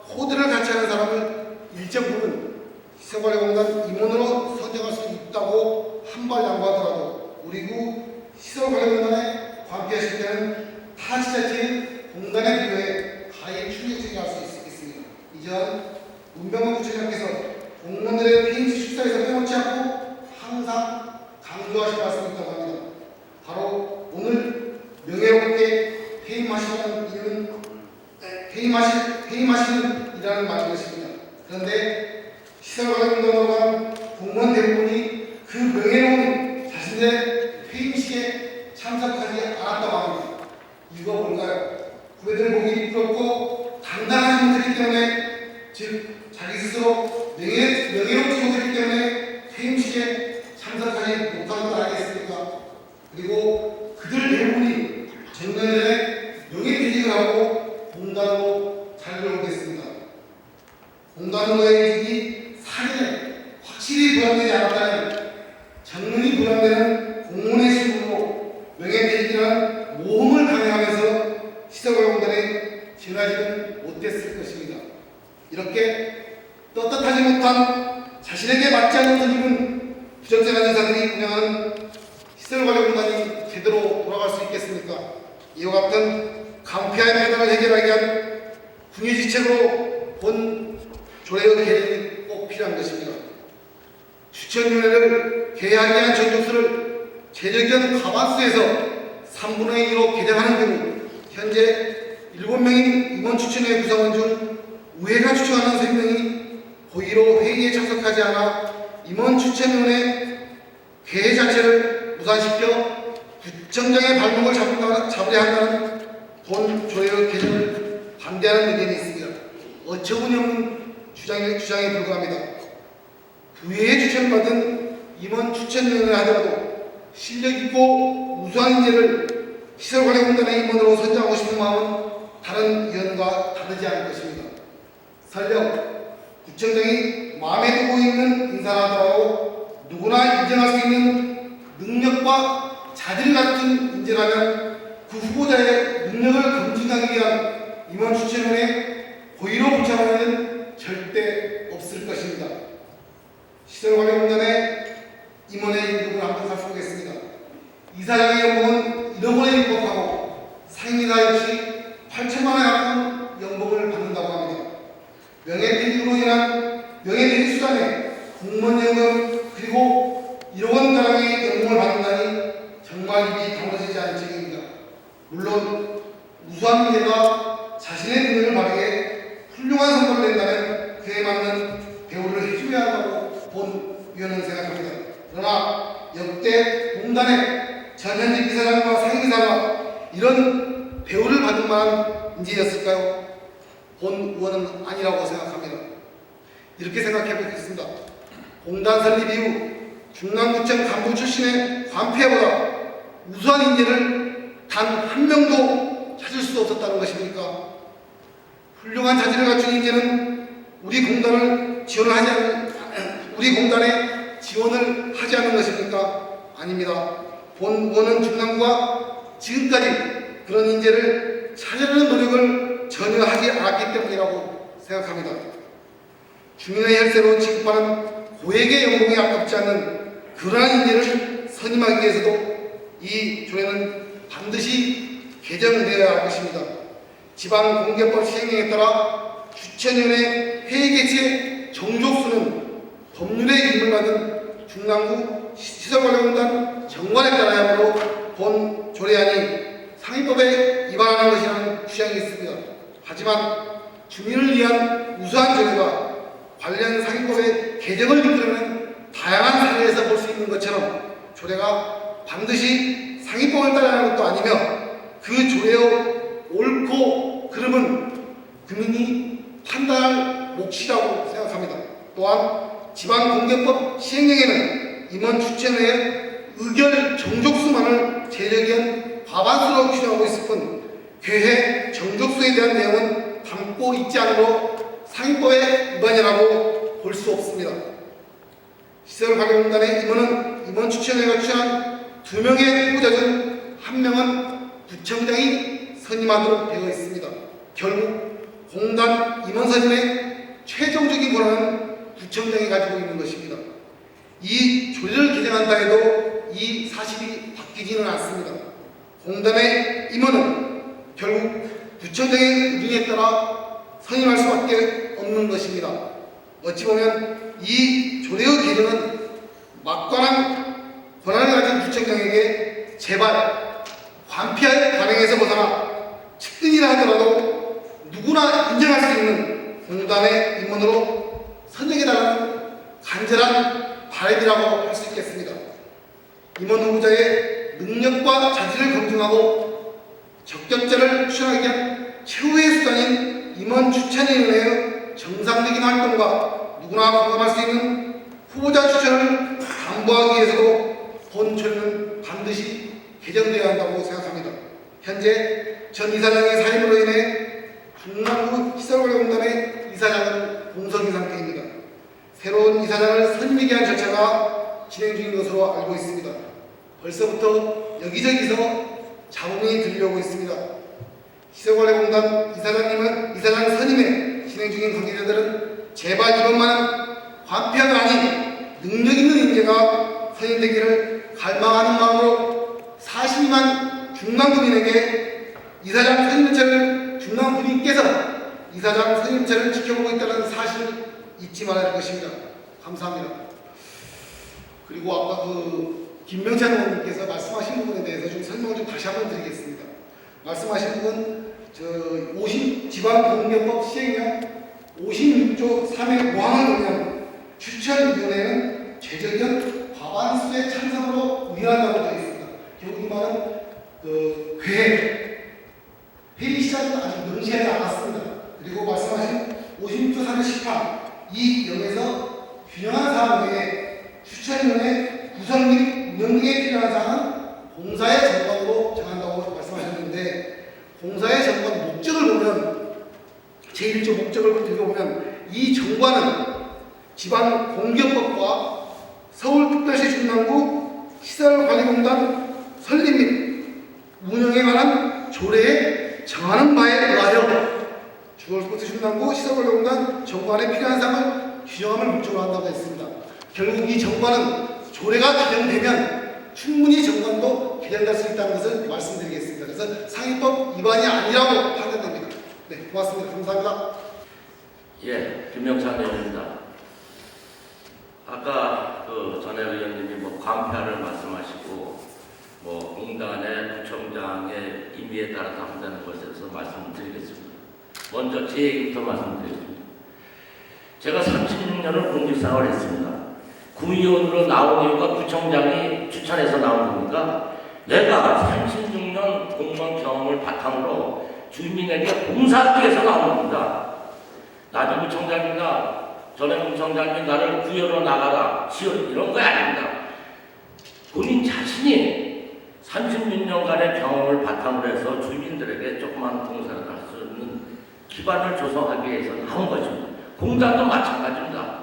호들을 같이 하는 사람을 일정 부분 시설관리공단 임원으로 선정할 수 있다고 한발 양보하더라도 우리 구 시설관리공단에 관계하실 때는 타 지자체의 공단에 비교해 가히 충격적이게 할 수 있습니다. 이전 문병호 구청장께서 공무원들의 폐임시 출사에서 빼놓지 않고 항상 강조하신 말씀이 있다고 합니다. 바로 오늘 명예롭게 퇴임하시는 이라는 말씀이십니다. 그런데 시설관리공단으로 간 공무원 대부분이 그 명예로운 자신의 퇴임식에 참석하지 않았다고 합니다. 이유가 뭘까요? 후배들 보기 부럽고 당당하지 못했기 때문에, 즉 자기 스스로 명예롭지 못했기 때문에 퇴임식에 참석하지 못한 것 아니겠습니까? 그리고 그들 대부분이 정년에 명예퇴직을 하고 공단으로 자리를 오겠습니다. 공단으로의 이직이 사전에 확실히 보장되지 않았다면 정년이 보장되는 공무원의 신분으로 명예퇴직이라는 모험을 강행하면서 시설관리공단에 지원하지는 못했을 것입니다. 이렇게 떳떳하지 못한 자신에게 맞지 않는 선임은 부적절한 인사들이 운영하는 시설관리공단이 제대로 돌아갈 수 있겠습니까? 이와 같은 강폐의 배달을 해결하기 위한 군의지책으로 본 조례의 개정이 꼭 필요한 것입니다. 추천위원회를 개회하기 위한 전족수를 재적용 과반수에서 3분의 2로 개정하는 경우 현재 7명인 임원 추천회 구성원 중 의회가 추천하는 3명이 고의로 회의에 참석하지 않아 임원 추천위원회 개회 자체를 무산시켜 구청장의 발목을 잡으려 한다는 본 조례의 개정을 반대하는 의견이 있습니다. 어처구니 없는 주장에 불과합니다. 부회에 추천받은 임원 추천위원을 하더라도 실력 있고 우수한 인재를 시설관리공단의 임원으로 선정하고 싶은 마음은 다른 위원과 다르지 않을 것입니다. 설령 구청장이 마음에 두고 있는 인사라더라도 누구나 인정할 수 있는 능력과 자질 같은 인재라면 그 후보자의 능력을 검증하기 위한 임원 추천위원회 고의로 부착하는 일은 절대 없을 것입니다. 시설관리공단의 임원의 임금을 한번 살펴보겠습니다. 이사장의 연봉은 1억 원에 육박하고 상임이사 역시 8천만 원에 가까운 연봉을 받는다고 합니다. 명예퇴직으로 인한 명예퇴직 수당에 공무원연금 그리고 1억 원 가량의 연봉을 받는다니 정말 입이 다물어지지 않을 지경입니다. 물론 우수한 인재가 자신의 능력을 발휘해 훌륭한 성과를 낸다면 그에 맞는 대우를 해줘야 한다고 본 위원은 생각합니다. 그러나 역대 공단의 전현직 이사장과 상임이사가 이런 대우를 받을 만한 인재였을까요? 본 의원은 아니라고 생각합니다. 이렇게 생각해 보겠습니다. 공단 설립 이후 중랑구청 간부 출신의 관폐보다 우수한 인재를 단 한 명도 찾을 수 없었다는 것입니까? 훌륭한 자질을 갖춘 인재는 우리 공단에 지원을 하지 않는 것입니까? 아닙니다. 본 의원은 중랑구가 지금까지 그런 인재를 찾으려는 노력을 전혀 하지 않았기 때문이라고 생각합니다. 주민의 혈세로 지급하는 고액의 연봉이 아깝지 않는 그러한 인재를 선임하기 위해서도 이 조례는 반드시 개정되어야 할 것입니다. 지방공개법 시행령에 따라 추천위원회 회의 개최 정족수는 법률의 이름을 받은 중랑구 시설관리공단 정관에 따라야 하므로 본 조례안이 상위법에 위반하는 것이라는 주장이 있습니다. 하지만 주민을 위한 우수한 조례가 관련 상위법의 개정을 이끌어내는 다양한 사례에서 볼 수 있는 것처럼 조례가 반드시 상위법을 따라야 하는 것도 아니며 그 조례의 옳고 그름은 국민이 판단할 몫이라고 생각합니다. 또한 지방공개법 시행령에는 임원 추천의 의결 정족수만을 제적인 과반수로 규정하고 있을 뿐 괴회 정족수에 대한 내용은 담고 있지 않으므로 상위법의 위반이라고 볼 수 없습니다. 시설관리공단의 임원 추천회가 추천한 2명의 후보자 중 1명은 구청장이 선임하도록 되어 있습니다. 결국 공단 임원 선임의 최종적인 권한은 구청장이 가지고 있는 것입니다. 이 조례를 개정한다 해도 이 사실이 바뀌지는 않습니다. 공단의 임원은 결국 구청장의 의중에 따라 선임할 수밖에 없는 것입니다. 어찌 보면 이 조례의 개정은 막관한 권한을 가진 구청장에게 제발 관피할 관행에서 벗어나 측근이라 하더라도 누구나 인정할 수 있는 공단의 임원으로 선정해달라는 간절한 바람이라고 할 수 있겠습니다. 임원 후보자의 능력과 자질을 검증하고 적격자를 추천하기 위한 최후의 수단인 임원 추천위원회의 정상적인 활동과 누구나 공감할 수 있는 후보자 추천을 담보하기 위해서도 본 조례는 반드시 개정되어야 한다고 생각합니다. 현재 전 이사장의 사임으로 인해 중랑구 시설관리공단의 이사장은 공석인 상태입니다. 새로운 이사장을 선임하기 위한 절차가 진행 중인 것으로 알고 있습니다. 벌써부터 여기저기서 잡음이 들려오고 있습니다. 시설관리공단 이사장 선임에 진행 중인 관계자들은 제발 이번만은 관폐가 아닌 능력 있는 인재가 선임되기를 갈망하는 마음으로 42만 중랑구민에게 이사장 선임절차를 중랑구민께서 이사장 선임절차를 지켜보고 있다는 사실을 잊지 말아야 할 것입니다. 감사합니다. 그리고 아까 김명찬 의원님께서 말씀하신 부분에 대해서 좀 설명을 좀 다시 한번 드리겠습니다. 말씀하신 부분 지방공개법 시행령 56조 3의 5항을 보면 추천위원회는 최저의견 과반수의 찬성으로 의결한다고 되어 있습니다. 결국 이 말은 회의 시작은 아직 명시하지 않았습니다. 그리고 말씀하신 56조 3의 10항 이 영에서 균형한 사항 외에 추천위원회 구성 및 운영 등에 필요한 사항은 공사의 전반으로 정한다고 말씀하셨는데 공사의 전반 목적을 보면 제1조 목적을 들여보면 이 정관은 지방공기업법과 서울특별시 중랑구 시설관리공단 설립 및 운영에 관한 조례에 정하는 바에 의하여 주거스포츠 중랑구 시설관리공단 정관에 필요한 사항을 규정함을 목적으로 한다고 했습니다. 결국 이 정관은 조례가 개정되면 충분히 정관도 개정될 수 있다는 것을 말씀드리겠습니다. 그래서 상위법 위반이 아니라고 판단됩니다. 네, 고맙습니다. 감사합니다. 예, 김명찬 의원입니다. 아까 전에 의원님이 관폐를 말씀하시고 공단의 구청장의 임의에 따라서 한다는 것에서 말씀을 드리겠습니다. 먼저 제 얘기부터 말씀드리겠습니다. 제가 36년을 공직생활을 했습니다. 구의원으로 나온 이유가 구청장이 추천해서 나온 겁니까? 내가 36년 공무원 경험을 바탕으로 주민에게 봉사하기 위해서 나온 겁니다. 나도 구청장입니다. 전에 구청장님이 나를 구의원으로 나가라, 지원 이런 거 아닙니다. 본인 자신이 36년간의 경험을 바탕으로 해서 주민들에게 조그만 봉사를 할 수 있는 기반을 조성하기 위해서 나온 것입니다. 공단도 마찬가지입니다.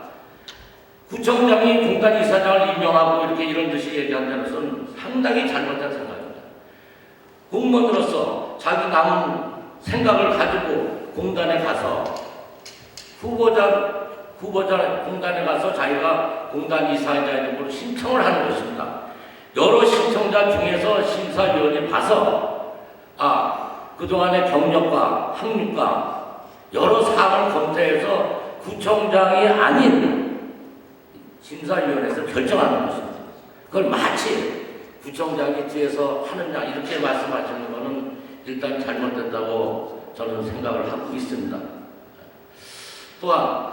구청장이 공단 이사장을 임명하고 이런 듯이 얘기한다는 것은 상당히 잘못된 생각입니다. 공무원으로서 자기 남은 생각을 가지고 공단에 가서 후보자 공단에 가서 자기가 공단 이사장으로 신청을 하는 것입니다. 여러 신청자 중에서 심사위원이 봐서 그동안의 경력과 학력과 여러 사항을 검토해서 구청장이 아닌 심사위원회에서 결정하는 것입니다. 그걸 마치 구청장이 뒤에서 하느냐 이렇게 말씀하시는 것은 일단 잘못된다고 저는 생각을 하고 있습니다. 또한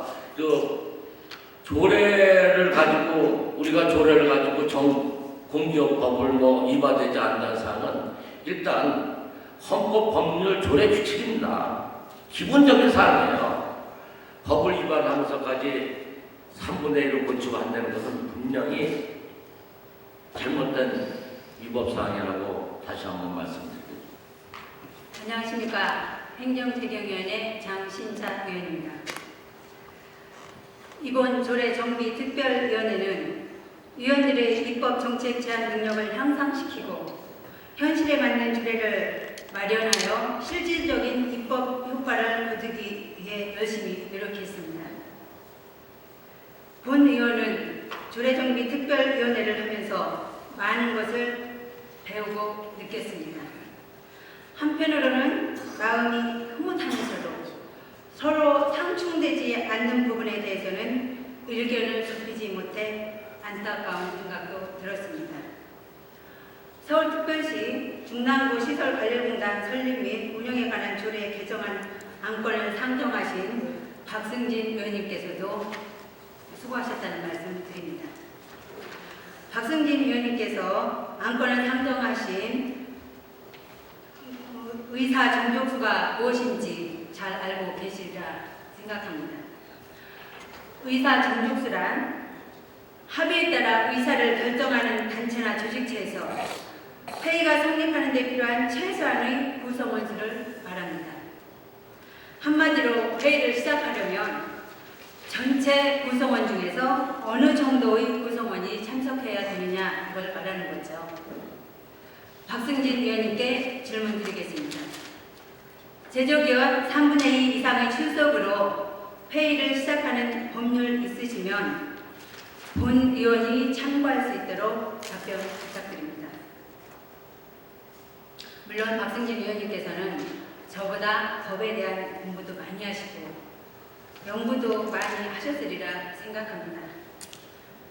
조례를 가지고 우리가 공기업법을 위반되지 않는 사항은 일단 헌법 법률 조례 규칙입니다. 기본적인 사항이에요. 법을 위반하면서까지 3분의 1을 고치고 한다는 것은 분명히 잘못된 위법 사항이라고 다시 한번 말씀드립니다. 안녕하십니까. 행정재경위원회 장신자 의원입니다. 이번 조례 정비 특별위원회는 위원들의 입법 정책 제안 능력을 향상시키고 현실에 맞는 조례를 마련하여 실질적인 입법 효과를 거두기 위해 열심히 노력했습니다. 본 의원은 조례정비 특별위원회를 하면서 많은 것을 배우고 느꼈습니다. 한편으로는 마음이 흐뭇하면서도 서로 상충되지 않는 부분에 대해서는 의견을 좁히지 못해 안타까운 생각도 들었습니다. 서울특별시 중랑구 시설관리공단 설립 및 운영에 관한 조례 개정안 안건을 상정하신 박승진 의원님께서도 수고하셨다는 말씀 드립니다. 박승진 의원님께서 안건을 상정하신 의사 정족수가 무엇인지 잘 알고 계시리라 생각합니다. 의사 정족수란 합의에 따라 의사를 결정하는 단체나 조직체에서 회의가 성립하는 데 필요한 최소한의 구성원 수를 말합니다. 한마디로 회의를 시작하려면 전체 구성원 중에서 어느 정도의 구성원이 참석해야 되느냐 이걸 말하는 거죠. 박승진 의원님께 질문 드리겠습니다. 제적위원 3분의 2 이상의 출석으로 회의를 시작하는 법률 있으시면 본 의원이 참고할 수 있도록 답변 부탁드립니다. 물론 박승진 의원님께서는 저보다 법에 대한 공부도 많이 하시고 연구도 많이 하셨으리라 생각합니다.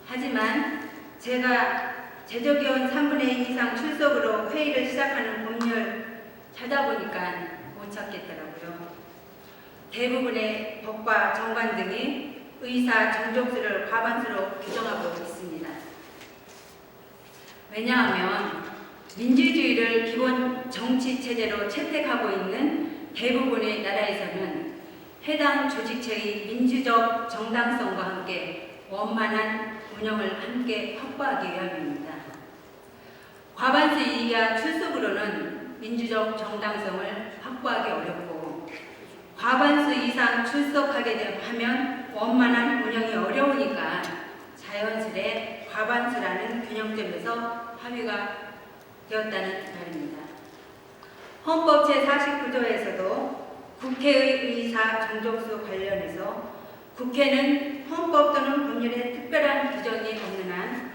하지만 제가 제적위원 3분의 2 이상 출석으로 회의를 시작하는 법률 찾아보니까 못 찾겠더라고요. 대부분의 법과 정관 등이 의사 정족수를 과반수로 규정하고 있습니다. 왜냐하면 민주주의를 기본 정치체제로 채택하고 있는 대부분의 나라에서는 해당 조직체의 민주적 정당성과 함께 원만한 운영을 함께 확보하기 위함입니다. 과반수 이하 출석으로는 민주적 정당성을 확보하기 어렵고 과반수 이상 출석하게 하면 원만한 운영이 어려우니까 자연스레 과반수라는 균형점에서 합의가 되었다는 말입니다. 헌법 제49조에서도 국회의 의사 정족수 관련해서 국회는 헌법 또는 법률에 특별한 규정이 없는 한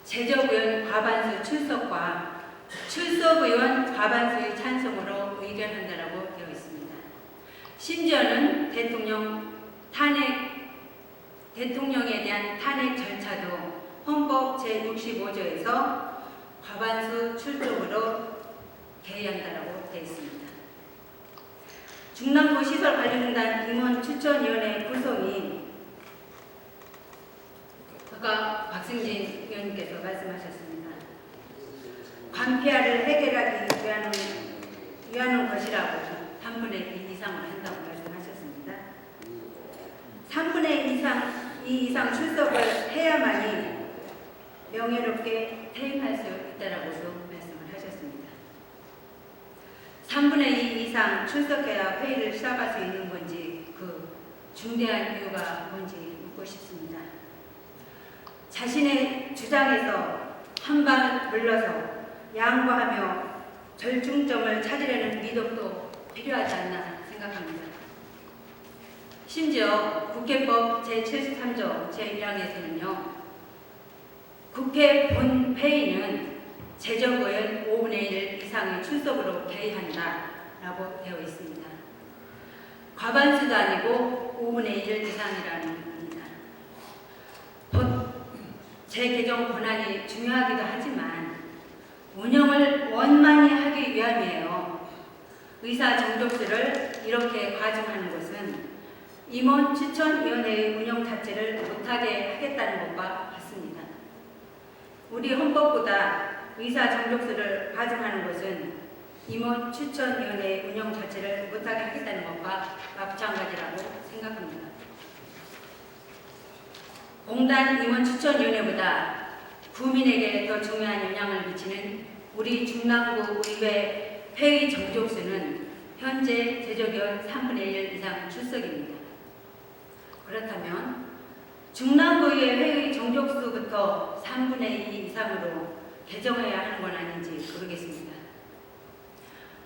제적의원 과반수 출석과 출석의원 과반수의 찬성으로 의견한다라고 되어 있습니다. 심지어는 대통령에 대한 탄핵 절차도 헌법 제65조에서 과반수 출석으로 개의한다라고 되어 있습니다. 중랑구 시설관리공단 임원 추천위원회 구성이 아까 박승진 의원님께서 말씀하셨습니다. 관폐화를 해결하기 위한 것이라고 3분의 2 이상을 한다고 말씀하셨습니다. 3분의 2 이상 출석을 해야만이 명예롭게 퇴임할 수 있다라고도 말씀을 하셨습니다. 3분의 2 이상 출석해야 회의를 시작할 수 있는 건지 그 중대한 이유가 뭔지 묻고 싶습니다. 자신의 주장에서 한 발 물러서 양보하며 절충점을 찾으려는 미덕도 필요하지 않나 생각합니다. 심지어 국회법 제73조 제1항에서는요. 국회 본회의는 제적의원 5분의 1 이상의 출석으로 개의한다 라고 되어 있습니다. 과반수도 아니고 5분의 1 이상이라는 겁니다. 법 재개정 권한이 중요하기도 하지만 운영을 원만히 하기 위함이에요. 의사 정족수를 이렇게 과중하는 것은 임원 추천위원회의 운영 자체를 못하게 하겠다는 것과 같습니다. 우리 헌법보다 의사 정족수를 과중하는 것은 임원 추천위원회의 운영 자체를 못하게 하겠다는 것과 마찬가지라고 생각합니다. 공단 임원 추천위원회보다 국민에게 더 중요한 영향을 미치는 우리 중랑구 의회 회의 정족수는 현재 제조기원 3분의 1 이상 출석입니다. 그렇다면 중랑구의 회의 정족수부터 3분의 2 이상으로 개정해야 하는 건 아닌지 모르겠습니다.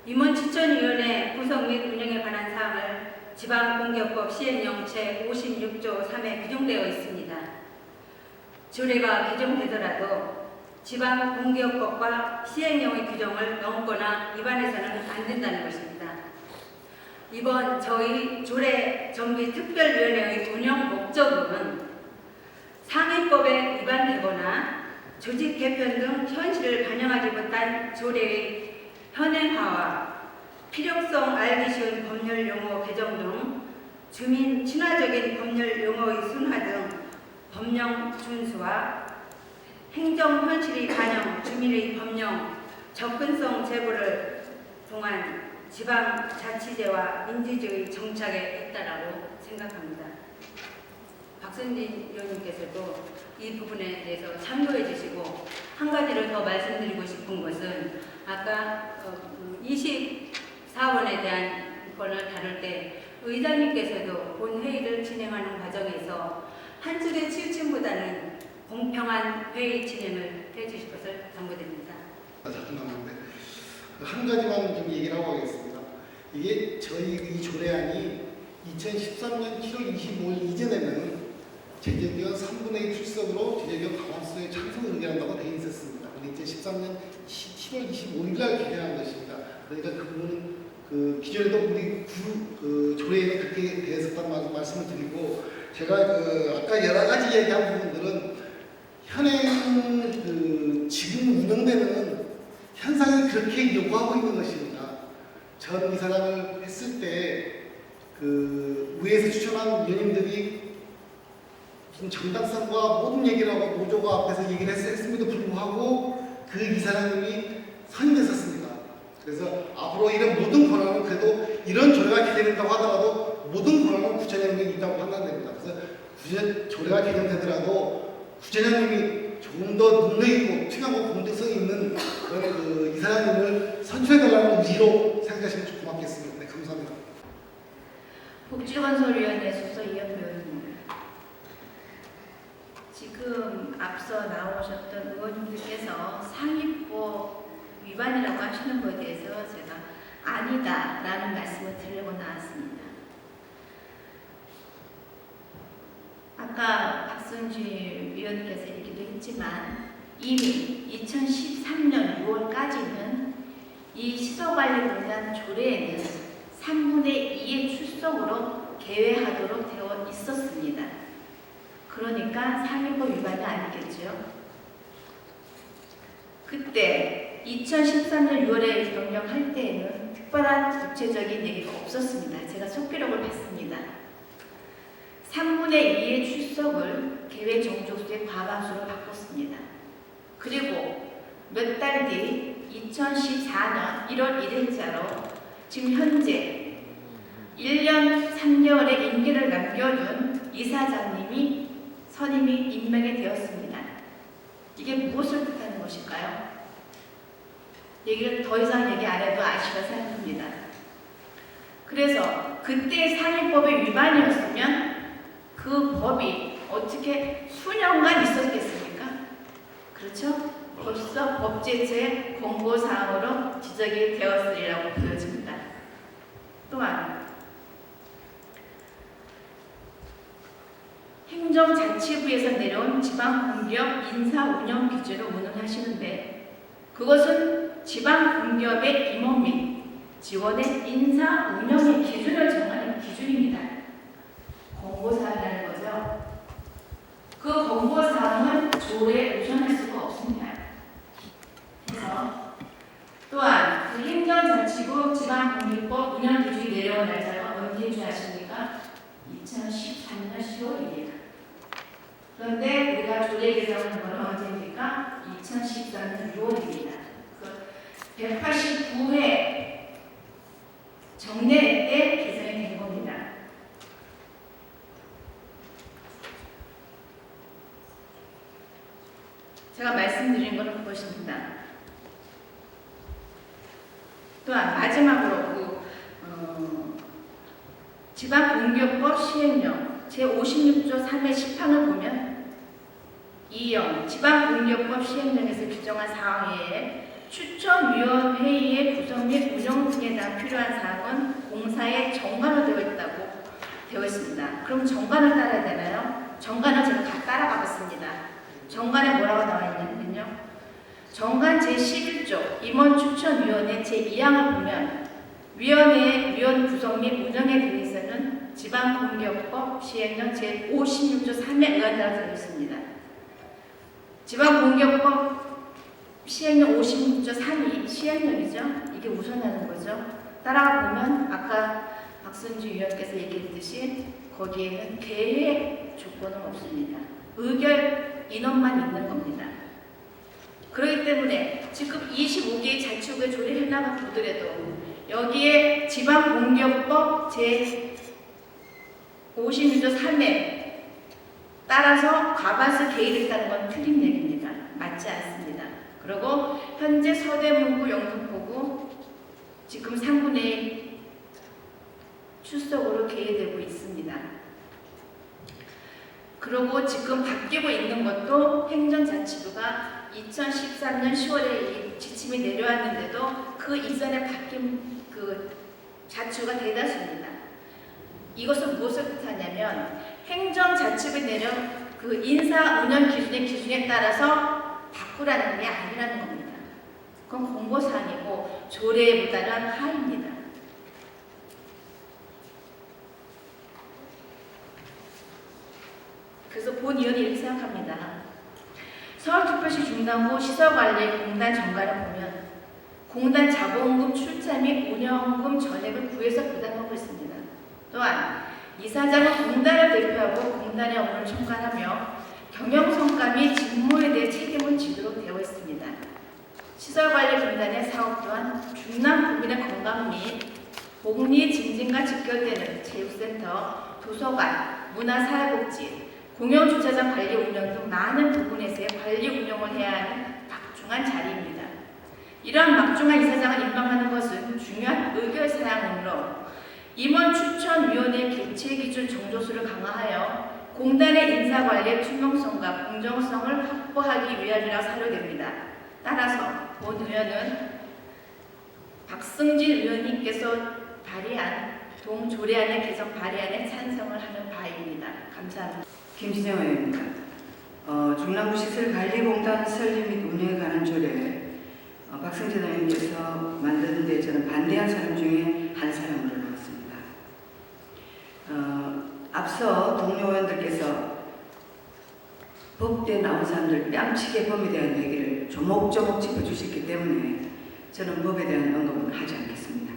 임원추천위원회 구성 및 운영에 관한 사항을 지방공개법 시행령 제56조 3에 규정되어 있습니다. 조례가 개정되더라도 지방공개법과 시행령의 규정을 넘거나 위반해서는 안 된다는 것입니다. 이번 저희 조례 정비 특별위원회의 운영 목적은 상위법에 위반되거나 조직 개편 등 현실을 반영하지 못한 조례의 현행화와 필요성 알기 쉬운 법률 용어 개정 등 주민 친화적인 법률 용어의 순화 등 법령 준수와 행정 현실의 반영, 주민의 법령 접근성 제고를 통한 지방자치제와 민주주의 정착에 있다라고 생각합니다. 박선진 의원님께서도 이 부분에 대해서 참고해 주시고 한 가지를 더 말씀드리고 싶은 것은 아까 24원에 대한 건을 다룰 때 의장님께서도 본 회의를 진행하는 과정에서 한쪽의 치우침보다는 공평한 회의 진행을 해주실 것을 당부드립니다. 잠깐만요. 한 가지만 좀 얘기를 하고 가겠습니다. 이게 저희 이 조례안이 2013년 7월 25일 이전에는 제조기관 3분의 1 출석으로 제조기관 과반수의 찬성을 의결한다고 되어 있었습니다. 근데 2013년 7월 25일 날 개정한 것입니다. 그러니까 그 부분은 그 기존에도 우리 그 조례에는 그렇게 되어 있었다는 말씀을 드리고 제가 아까 여러 가지 얘기한 부분들은 현행 지금 운영되는 현상이 그렇게 요구하고 있는 것입니다. 전 이사장을 했을 때 위에서 추천한 위원님들이 무슨 정당성과 모든 얘기를 하고 노조가 앞에서 얘기를 했음에도 불구하고 그 이사장님이 선임했었습니다. 그래서 앞으로 이런 모든 권한은 그래도 이런 조례가 개정된다고 하더라도 모든 권한은 구체장님이 있다고 판단됩니다. 그래서 조례가 개정되더라도 구체장님이 조금 더 능력 있고 튀하고 공정성 있는 그런 이사장님을 선출해달라는 의지로 생각하시면 좀 고맙겠습니다. 네, 감사합니다. 복지건설위원회 소속 이현표 의원입니다. 지금 앞서 나오셨던 의원님들께서 상위법 위반이라고 하시는 것에 대해서 제가 아니다라는 말씀을 드리려고 나왔습니다. 아까 박선지 위원께서 얘기도 했지만 이미 2013년 6월까지는 이 시설관리공단 조례에는 3분의 2의 출석으로 개회하도록 되어 있었습니다. 그러니까 상위법 위반이 아니겠죠. 그때 2013년 6월에 명령할 때에는 특별한 구체적인 얘기가 없었습니다. 제가 속기록을 봤습니다. 3분의 2의 출석을 개회 정족수의 과반수로 바꿨습니다. 그리고 몇 달 뒤 2014년 1월 1일자로 지금 현재 1년 3개월의 임기를 남겨둔 이사장님이 선임이 임명이 되었습니다. 이게 무엇을 뜻하는 것일까요? 얘기를 더 이상 얘기 안 해도 아시라 생각합니다. 그래서 그때 상위법의 위반이었으면 그 법이 어떻게 수년간 있었겠습니까? 그렇죠? 벌써 법제처의 공고사항으로 지적이 되었으리라고 보여집니다. 또한 행정자치부에서 내려온 지방공기업 인사운영 기준을 운운하시는데 그것은 지방공기업의 임원 및 지원의 인사운영의 기준을 정하는 기준입니다. 공고사항이라는 거죠. 그 공고사항은 조례에 우선할 수가 없습니다. 그래서 또한 그 행정자치부 지방공기법 운영 기준이 내려온 날짜가 언제인 줄 아십니까? 2013년 10월입니다. 그런데 우리가 조례 개정한 것은 언제입니까? 2014년 6월입니다. 그 189회 정례 때 개정이 된 겁니다. 제가 말씀드린 것은 그것입니다. 또한 마지막으로 지방공격법 시행령 제56조 3의 10항을 보면 2형 지방공격법 시행령에서 규정한 사항에 추천위원회의의 구성 및 운영 등에 대한 필요한 사항은 공사에 정관으로 되어 있다고 되어 있습니다. 그럼 정관을 따라야 되나요? 정관을 제가 따라가 봤습니다. 정관에 뭐라고 나와 있냐면요. 정관 제11조 임원추천위원회 제2항을 보면 위원회의 위원 구성 및 운영에 대해서는 지방공격법 시행령 제56조 3에 의한 대로 되어 있습니다. 지방공격법 시행령 56조 3이 시행령이죠. 이게 우선하는 거죠. 따라가 보면 아까 박선주 위원께서 얘기했듯이 거기에는 계획 조건은 없습니다. 의결 인원만 있는 겁니다. 그렇기 때문에 지금 25개의 자치구의 조례 현황을 보더라도 여기에 지방공격법 제56조 3에 따라서 과반수 개입했다는 건 틀린 얘기입니다. 맞지 않습니다. 그리고 현재 서대문구, 영등포구 지금 3분의 1 출석으로 개입되고 있습니다. 그리고 지금 바뀌고 있는 것도 행정자치부가 2013년 10월에 이 지침이 내려왔는데도 그 이전에 바뀐 그 자치구가 대다수입니다. 이것은 무엇을 뜻하냐면 행정자치부에 내린 그 인사 운영 기준의 기준에 따라서 바꾸라는 게 아니라는 겁니다. 그건 공고사항이고 조례보다는 하입니다. 그래서 본 의원이 이렇게 생각합니다. 서울특별시 중랑구 시설관리 공단 정가를 보면 공단 자본금 출자 및 운영금 전액을 구에서 부담하고 있습니다. 또한 이사장은 공단을 대표하고 공단의 업무를 총괄하며 경영성과 및 직무에 대해 책임을 지도록 되어 있습니다. 시설관리공단의 사업 또한 중남 국민의 건강 및 복리 증진과 직결되는 체육센터, 도서관, 문화사회복지, 공영주차장 관리 운영 등 많은 부분에서의 관리 운영을 해야 하는 막중한 자리입니다. 이러한 막중한 이사장을 임명하는 것은 중요한 의결사항으로 임원추천위원회 개최기준 정조수를 강화하여 공단의 인사관리의 투명성과 공정성을 확보하기 위함이라 사료됩니다. 따라서 본 의원은 박승진 의원님께서 발의한 동조례안의 개정 발의안에 찬성을 하는 바입니다. 감사합니다. 김진영 의원입니다. 중랑구 시설관리공단 설립 및 운영에 관한 조례 박승진 의원께서 만드는데 저는 반대한 사람 중에 한 사람으로 나왔습니다. 앞서 동료 의원들께서 법대에 나온 사람들 뺨치게 법에 대한 얘기를 조목조목 짚어주셨기 때문에 저는 법에 대한 언급은 하지 않겠습니다.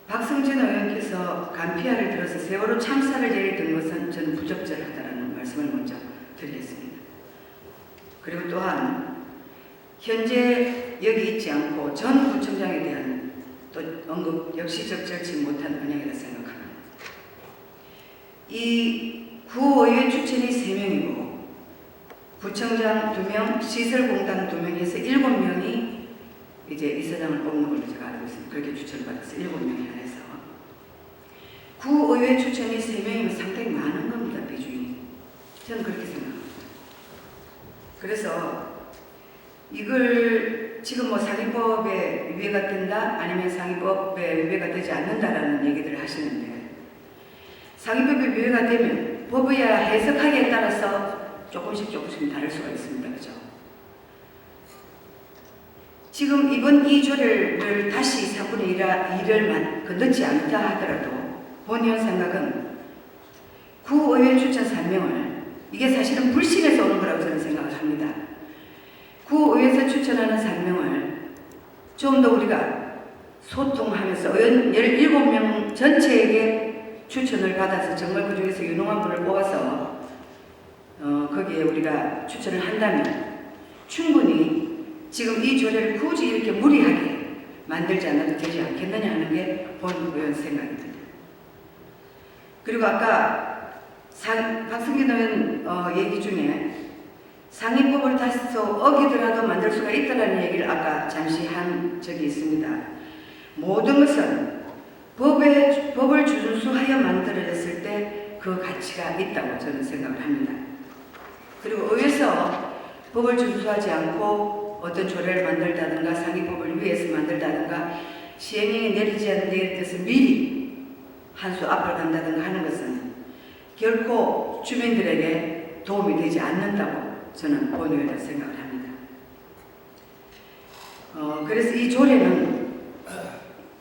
박승진 의원께서 간피아를 들어서 세월호 참사를 예를 든 것은 저는 부적절하다는 말씀을 먼저 드리겠습니다. 그리고 또한 현재 여기 있지 않고 전 구청장에 대한 또 언급 역시 적절치 못한 언양이라 생각합니다. 이 구의회 추천이 3명이고 구청장 2명, 시설공단 2명 해서 7명이 이제 이사장을 뽑는 걸로 제가 알고 있습니다. 그렇게 추천을 받았어요. 7명이 안에서. 구의회 추천이 3명이면 상당히 많은 겁니다. 비중이. 저는 그렇게 생각합니다. 그래서 이걸 지금 뭐 상위법에 위배가 된다 아니면 상위법에 위배가 되지 않는다라는 얘기들을 하시는데 상위법에 위배가 되면 법의 해석하기에 따라서 조금씩 다를 수가 있습니다. 그죠? 지금 이번 이 조례를 다시 3분의 1을 건너지 않다 하더라도 본의원 생각은 구의회 추천 3명을 이게 사실은 불신에서 오는 거라고 저는 생각을 합니다. 구의회에서 추천하는 3명을 좀 더 우리가 소통하면서 의원 17명 전체에게 추천을 받아서 정말 그 중에서 유능한 분을 뽑아서 거기에 우리가 추천을 한다면 충분히 지금 이 조례를 굳이 이렇게 무리하게 만들지 않아도 되지 않겠느냐 하는 게 본 의원 생각입니다. 그리고 아까 박승진 의원 얘기 중에 상위법을 다시 어기더라도 만들 수가 있다는 얘기를 아까 잠시 한 적이 있습니다. 모든 것은 법을 준수하여 만들어졌을 때 그 가치가 있다고 저는 생각을 합니다. 그리고 의회에서 법을 준수하지 않고 어떤 조례를 만들다든가 상위법을 위해서 만들다든가 시행령이 내리지 않는 데 대해서 미리 한 수 앞을 간다든가 하는 것은 결코 주민들에게 도움이 되지 않는다고 저는 본의회는 생각을 합니다. 그래서 이 조례는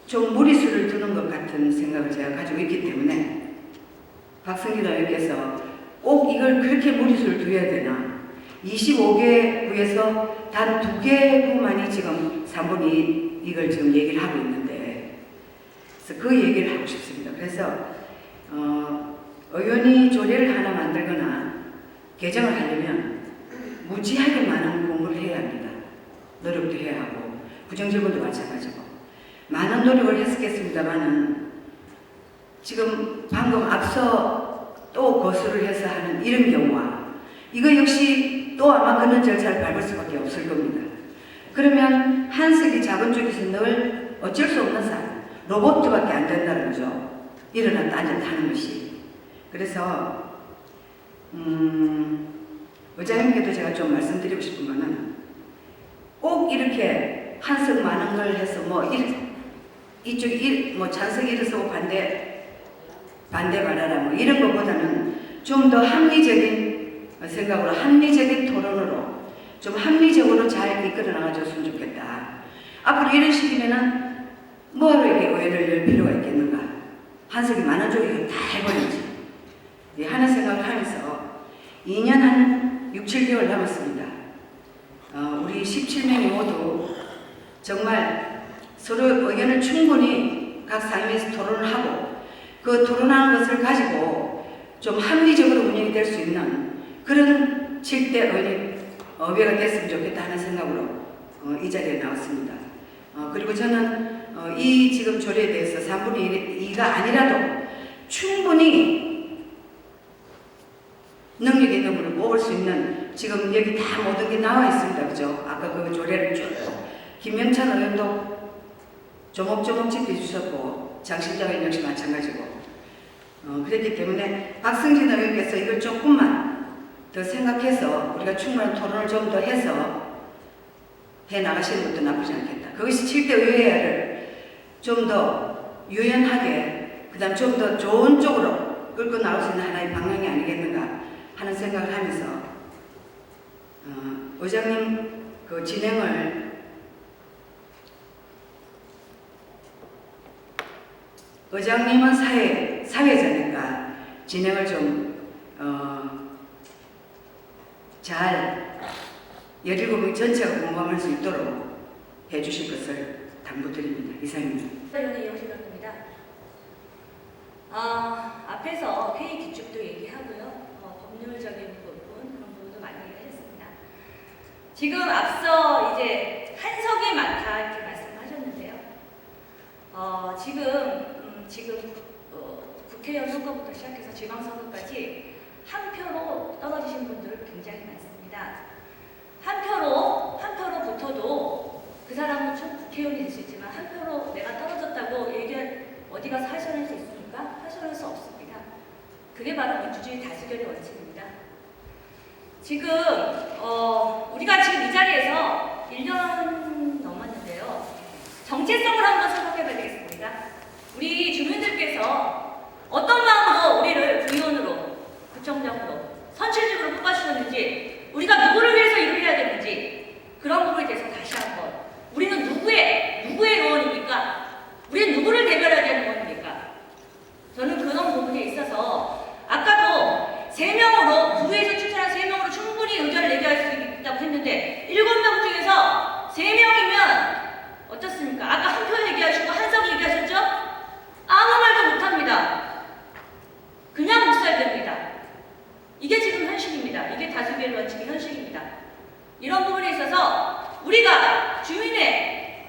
좀 무리수를 두는 것 같은 생각을 제가 가지고 있기 때문에 박성진 의원께서 꼭 이걸 그렇게 무리수를 두어야 되나, 25개 구에서 단 2개 구만이 지금 3분의 2 이걸 지금 얘기를 하고 있는데, 그래서 그 얘기를 하고 싶습니다. 그래서 의원이 조례를 하나 만들거나 개정을 하려면 무지하게 많은 공부를 해야 합니다. 노력도 해야 하고 부정질문도 마찬가지고 많은 노력을 했었겠습니다만은 지금 방금 앞서 또 거수를 해서 하는 이런 경우와 이거 역시 또 아마 그런 절차를 밟을 수밖에 없을 겁니다. 그러면 한석이 작은 쪽에서 늘 어쩔 수 없는 사 로봇밖에 안 된다는 거죠. 일어났다 앉았다 하는 것이. 그래서 의장님께도 제가 좀 말씀드리고 싶은 거는 꼭 이렇게 한석 많은 걸 해서 뭐 이쪽이 뭐 찬성이 일어서고 반대 말하라 뭐 이런 것보다는 좀 더 합리적인 생각으로 합리적인 토론으로 좀 합리적으로 잘 이끌어 나가줬으면 좋겠다. 앞으로 이런 식이면은 뭐하러 이렇게 의회를 열 필요가 있겠는가? 한석이 많은 쪽이 다 해버리지. 하는 생각을 하면서 2년 한 6, 7개월 남았습니다. 우리 17명이 모두 정말 서로 의견을 충분히 각 상임위에서 토론을 하고 그 토론하는 것을 가지고 좀 합리적으로 운영이 될 수 있는 그런 7대 의회가 됐으면 좋겠다 하는 생각으로 이 자리에 나왔습니다. 그리고 저는 이 지금 조례에 대해서 3분의 2가 아니라도 충분히 능력 있는 분을 뽑을 수 있는 지금 여기 다 모든 게 나와 있습니다. 그죠? 아까 그 조례를 쭉 김명찬 의원도 조목조목 짚어주셨고 장실장 의원 역시 마찬가지고 그랬기 때문에 박성진 의원께서 이걸 조금만 더 생각해서 우리가 충분한 토론을 좀 더 해서 해나가시는 것도 나쁘지 않겠다. 그것이 7대 의회를 좀 더 유연하게 그 다음 좀 더 좋은 쪽으로 끌고 나올 수 있는 하나의 방향이 아니겠는가 하는 생각을 하면서 의장님 그 진행을 의장님은 사회자니까 진행을 좀 잘 17명 전체가 공감할 수 있도록 해주실 것을 당부드립니다. 이상입니다. 의원의 이용 생각합니다. 앞에서 회의 규칙도 얘기하고요. 법률적인 부분, 그런 부분도 많이 얘기했습니다. 지금 앞서 이제 한석이 많다 이렇게 말씀하셨는데요. 지금 국회의원 선거부터 시작해서 지방선거까지 한 표로 떨어지신 분들 굉장히 많습니다. 한 표로 붙어도 그 사람은 좀 국회의원이 될 수 있지만 한 표로 내가 떨어졌다고 어디 가서 하소연할 수 있습니까? 하소연할 수 없습니다. 그게 바로 민주주의 다수결의 원칙입니다. 지금 우리가 지금 이 자리에서 1년 넘었는데요. 정체성을 한번 생각해 봐야 되겠습니다. 우리 주민들께서 어떤 마음으로 우리를 구의원으로, 구청장으로, 선출직으로 뽑아주셨는지, 우리가 누구를 위해서 일을 해야 되는지, 그런 부분에 대해서 다시 한번 우리는 누구의 의원입니까? 우리는 누구를 대변해야 되는 의원입니까? 저는 그런 부분에 있어서 아까도 3명으로 구의에서 추천한 3명으로 충분히 의견을 얘기할 수 있다고 했는데 7명 중에서 3명이면 어떻습니까? 아까 한 표 얘기하시고 한석 얘기하셨죠? 아무 말도 못합니다. 그냥 묵살됩니다. 이게 지금 현실입니다. 이게 다수결 원칙의 현실입니다. 이런 부분에 있어서 우리가 주민의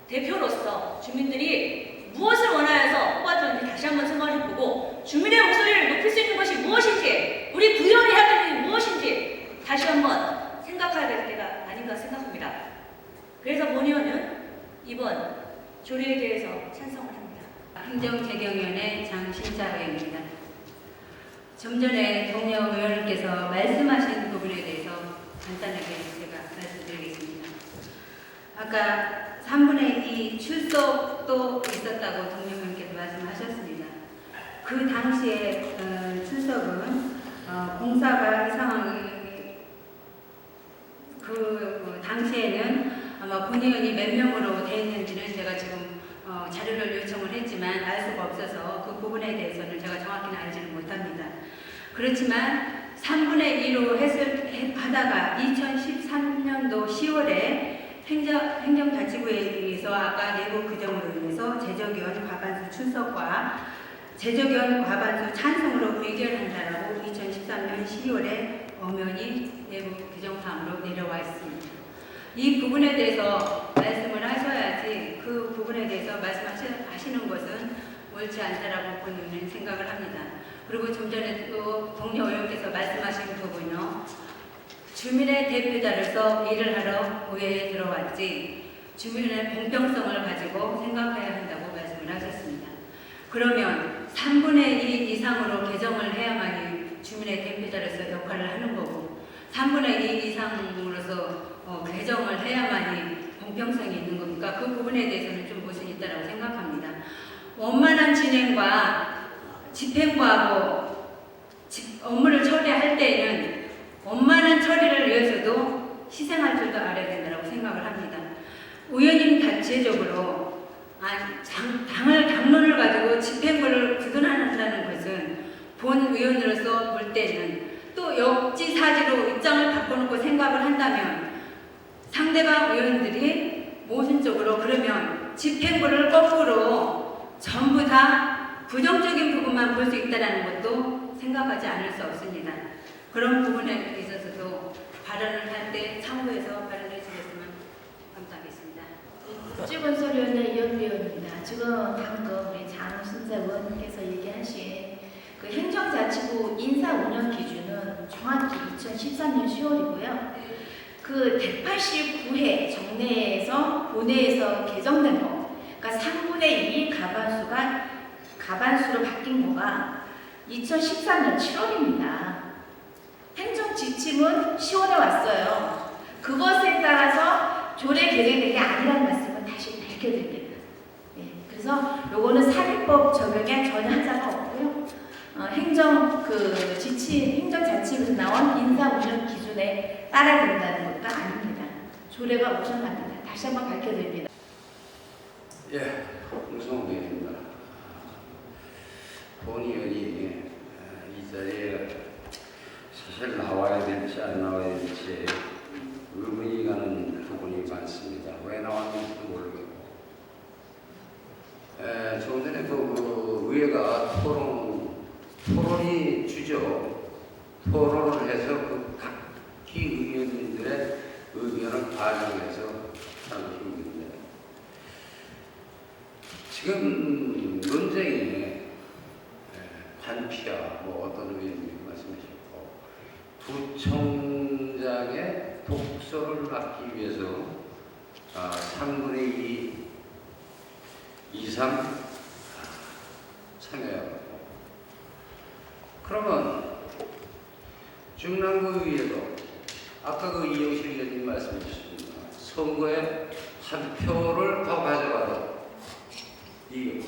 대표로서 주민들이 무엇을 원하여서 뽑아줬는지 다시 한번 생각을 해보고 주민의 목소리를 높일 수 있는 것이 무엇인지, 우리 구의원이 해야 되는 게 무엇인지 다시 한번 생각해야 될 때가 아닌가 생각합니다. 그래서 본 의원은 이번 행정재경위원회 장신자 의원입니다. 좀 전에 동료 의원님께서 말씀하신 부분에 대해서 간단하게 제가 말씀드리겠습니다. 아까 3분의 2 출석도 있었다고 동료 의원님께서 말씀하셨습니다. 그 당시에 출석은 공사가 이 상황이 그 당시에는 아마 본의원이 몇 명으로 되어 있는지는 제가 지금 자료를 요청을 했지만 알 수가 없어서 그 부분에 대해서는 제가 정확히는 알지는 못합니다. 그렇지만 3분의 2로 하다가 2013년도 10월에 행정자치구에서 아까 내부 규정으로 인해서 재적위원 과반수 출석과 재적위원 과반수 찬성으로 의결한다라고 2013년 12월에 엄연히 내부 규정사항으로 내려와 있습니다. 이 부분에 대해서 말씀을 하셔야지 그 부분에 대해서 말씀하시는 것은 옳지 않다라고 본인은 생각을 합니다. 그리고 좀 전에 또 동료 의원께서 말씀하신 부분요. 주민의 대표자로서 일을 하러 의회에 들어왔지 주민의 공평성을 가지고 생각해야 한다고 말씀을 하셨습니다. 그러면 3분의 2 이상으로 개정을 해야만이 주민의 대표자로서 역할을 하는 거고 3분의 2 이상으로서 개정을 해야만이 공평성이 있는 겁니까? 그 부분에 대해서는 좀 모순이 있다고 생각합니다. 원만한 진행과 집행부하고 업무를 처리할 때에는 원만한 처리를 위해서도 희생할 줄도 알아야 된다고 생각을 합니다. 의원님 자체적으로 당론을 가지고 집행부를 구분한다는 것은 본 의원으로서 볼 때는 또 역지사지로 입장을 바꿔놓고 생각을 한다면 상대방 의원들이 모순적으로 그러면 집행부를 거꾸로 전부 다 부정적인 부분만 볼 수 있다는 것도 생각하지 않을 수 없습니다. 그런 부분에 있어서도 발언을 할 때 참고해서 발언해 주셨으면 감사하겠습니다. 국제건설위원회 이현미원입니다. 지금 방금 우리 장신자 의원님께서 얘기하신 그 행정자치부 인사운영 기준은 정확히 2013년 10월이고요. 그 189회 정례에서 본회에서 개정된 거, 그러니까 3분의 2 가반수로 바뀐 거가 2013년 7월입니다. 행정 지침은 10월에 왔어요. 그것에 따라서 조례 개정된 게 아니라는 말씀을 다시 밝혀드립니다. 네, 그래서 요거는 사립법 적용에 전혀 하자가 없고요. 행정 행정자치부에서 나온 인사운영 기준에 따라야 된다는 것도 아닙니다. 조례가 우선합니다. 다시 한번 밝혀드립니다. 예, 홍성호 의원입니다. 본 의원이 이 자리에 사실 나와야 될지 안 나와야 될지 의문이 가는 부분이 많습니다. 왜 나왔는지도 모르겠고 조금 전에 그 의회가 토론이 주죠. 토론을 해서 그 각기 의원님들의 의견을 반영해서 하는 중인데 지금 논쟁이 관피아 어떤 의원님이 말씀하셨고 부총장의 독서를 막기 위해서 3분의 2 이상 참여하고 그러면 중랑구의회도 아까 그 이영실 의원님 말씀해 주셨습니다. 선거에 한 표를 더 가져가도 이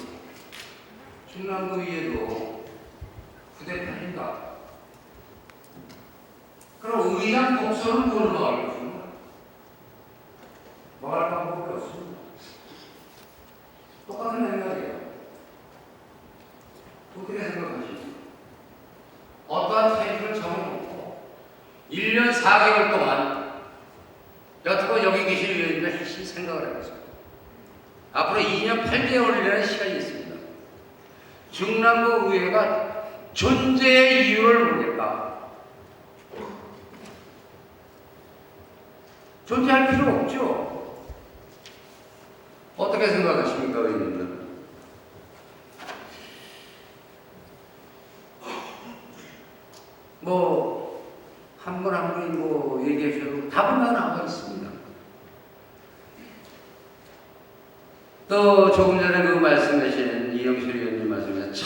중랑구의회도 부대표인가? 그럼 의장 독서는 뭘로 하겠습니까? 뭐 할 방법이 없습니다. 똑같은 생각이에요. 어떻게 생각하십니까? 어떠한 타이틀을 정해놓고 1년 4개월 동안 여태껏 여기 계신 의원님들 하신 생각을 해보세요. 앞으로 2년 8개월이라는 시간이 있습니다. 중랑구 의회가 존재의 이유를 모르겠다. 존재할 필요 없죠. 어떻게 생각하십니까, 의원님들? 한 분 한 분이 얘기해 주셔도 답은 다 나와 있습니다. 또 조금 전에 그 말씀하신 이영실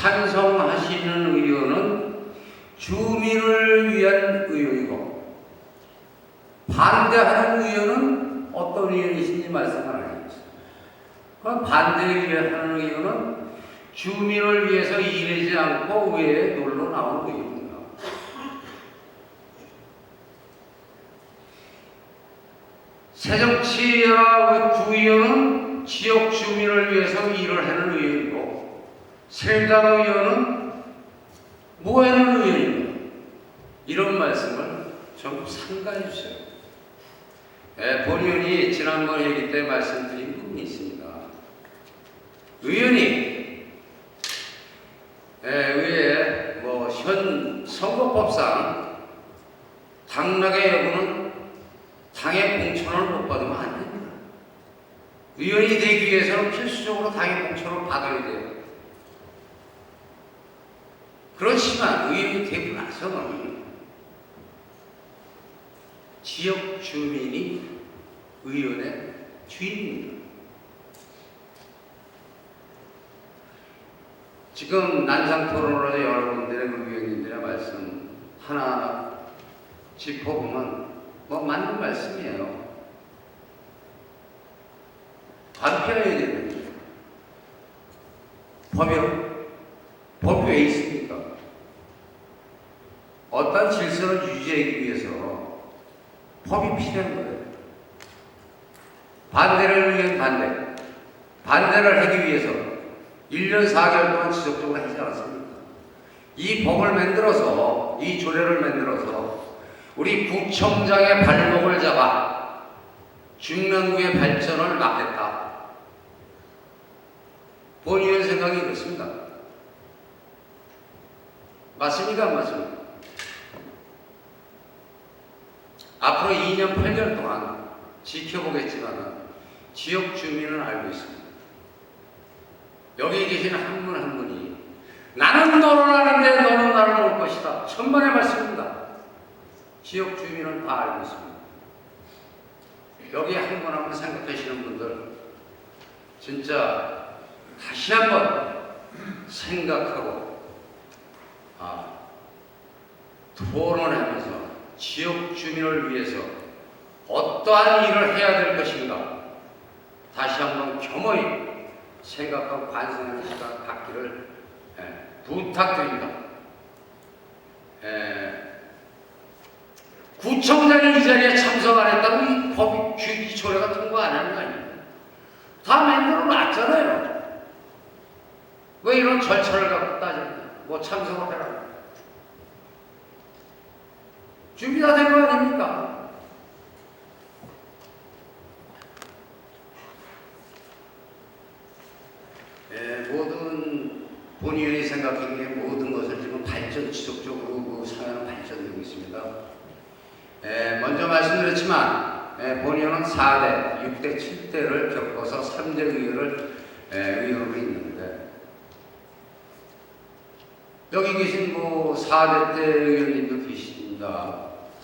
찬성하시는 의원은 주민을 위한 의원이고 반대하는 의원은 어떤 의원이신지 말씀을 안 해주세요. 그럼 반대를 위하는 의원은 주민을 위해서 일하지 않고 외에 놀러 나오는 의원입니다. 새정치연합 구의원은 지역 주민을 위해서 일을 하는 의원이고 새누리당 의원은 뭐 하는 의원입니다. 이런 말씀을 좀 삼가해 주세요. 본의원이 지난번 회의 때 말씀드린 부분이 있습니다. 의원이 의회 현 선거법상 당락의 여부는 당의 공천을 못 받으면 안 됩니다. 의원이 되기 위해서는 필수적으로 당의 공천을 받아야 돼요. 그렇지만 의원이 되고 나서는 지역 주민이 의원의 주인입니다. 지금 난상토론으로 여러분들의 의원님들의 말씀 하나하나 짚어보면 맞는 말씀이에요. 반편해야 되는 거예요. 법이 왜 있습니까? 어떤 질서를 유지하기 위해서 법이 필요한 거예요. 반대를 위한 반대를 하기 위해서 1년 4개월 동안 지속적으로 하지 않았습니까? 이 법을 만들어서, 이 조례를 만들어서 우리 구청장의 발목을 잡아 중랑구의 발전을 막겠다. 본의원 생각이 그렇습니다. 맞습니까? 안 맞습니까? 앞으로 2년 8개월 동안 지켜보겠지만 지역 주민은 알고 있습니다. 여기 계신 한 분 한 분이 나는 너를 아는데 너는 나를 볼 것이다. 천만의 말씀입니다. 지역 주민은 다 알고 있습니다. 여기 한 분 한 분 생각하시는 분들 진짜 다시 한번 생각하고 토론하면서 지역 주민을 위해서 어떠한 일을 해야 될 것인가 다시 한번 겸허히 생각하고 반성하는 시간 갖기를 부탁드립니다. 구청장이 이 자리에 참석 안 했다고 이 법이 이 조례가 통과 안 하는 거 아니에요? 다 만들어 놨잖아요. 왜 이런 절차를 갖고 따집니까? 참석을 해라. 준비 다 된 거 아닙니까? 모든 본의원이 생각하기에 모든 것을 지금 지속적으로 사회는 발전되고 있습니다. 먼저 말씀드렸지만 본의원은 4대, 6대, 7대를 겪어서 3대 의원으로 있는데 여기 계신 4대 때 의원님도 계십니다.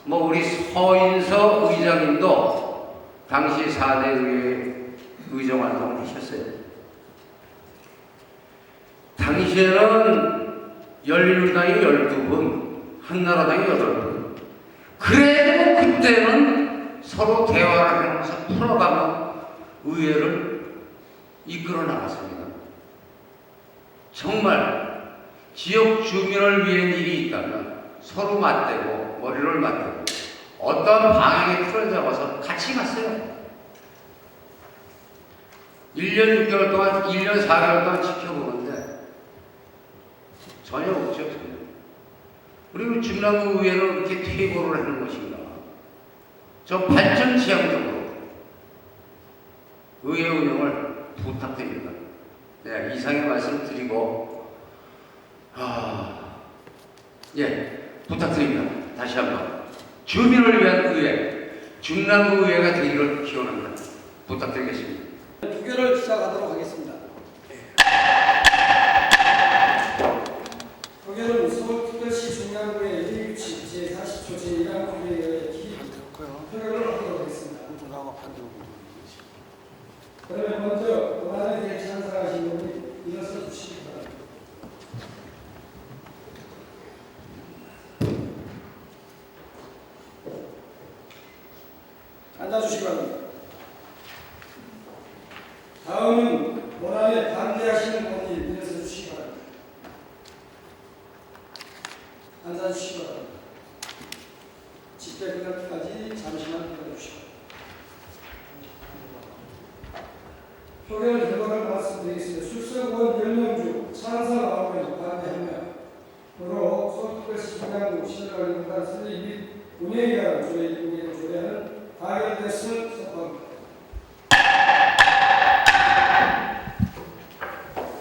우리 서인서 의장님도 당시 4대 의정 활동을 하셨어요. 당시에는 열린우리당이 12분, 한나라당이 8분. 그래도 그때는 서로 대화를 하면서 풀어가며 의회를 이끌어 나갔습니다. 정말 지역 주민을 위한 일이 있다면 서로 맞대고 머리를 맞대고 어떤 방향의 틀을 잡아서 같이 갔어요. 1년 6개월 동안, 1년 4개월 동안 지켜보는데 전혀 없죠. 그리고 중랑구 의회는 그렇게 퇴보를 하는 것인가? 저 발전 지향적으로 의회 운영을 부탁드립니다. 이상의 말씀 드리고 부탁드립니다. 다시 한번 주민을 위한 의회, 중랑구 의회가 되기를 기원합니다. 부탁드리겠습니다. 투표를 시작하도록 하겠습니다. 표결은 서울특별시 중랑구의 제 40조 제1항 규례에 의해 표결을 하도록 하겠습니다. 그러면 먼저 권한에 대해 찬성하시는 분이 일어서 주시기 바랍니다. 앉아주시기 바랍니다.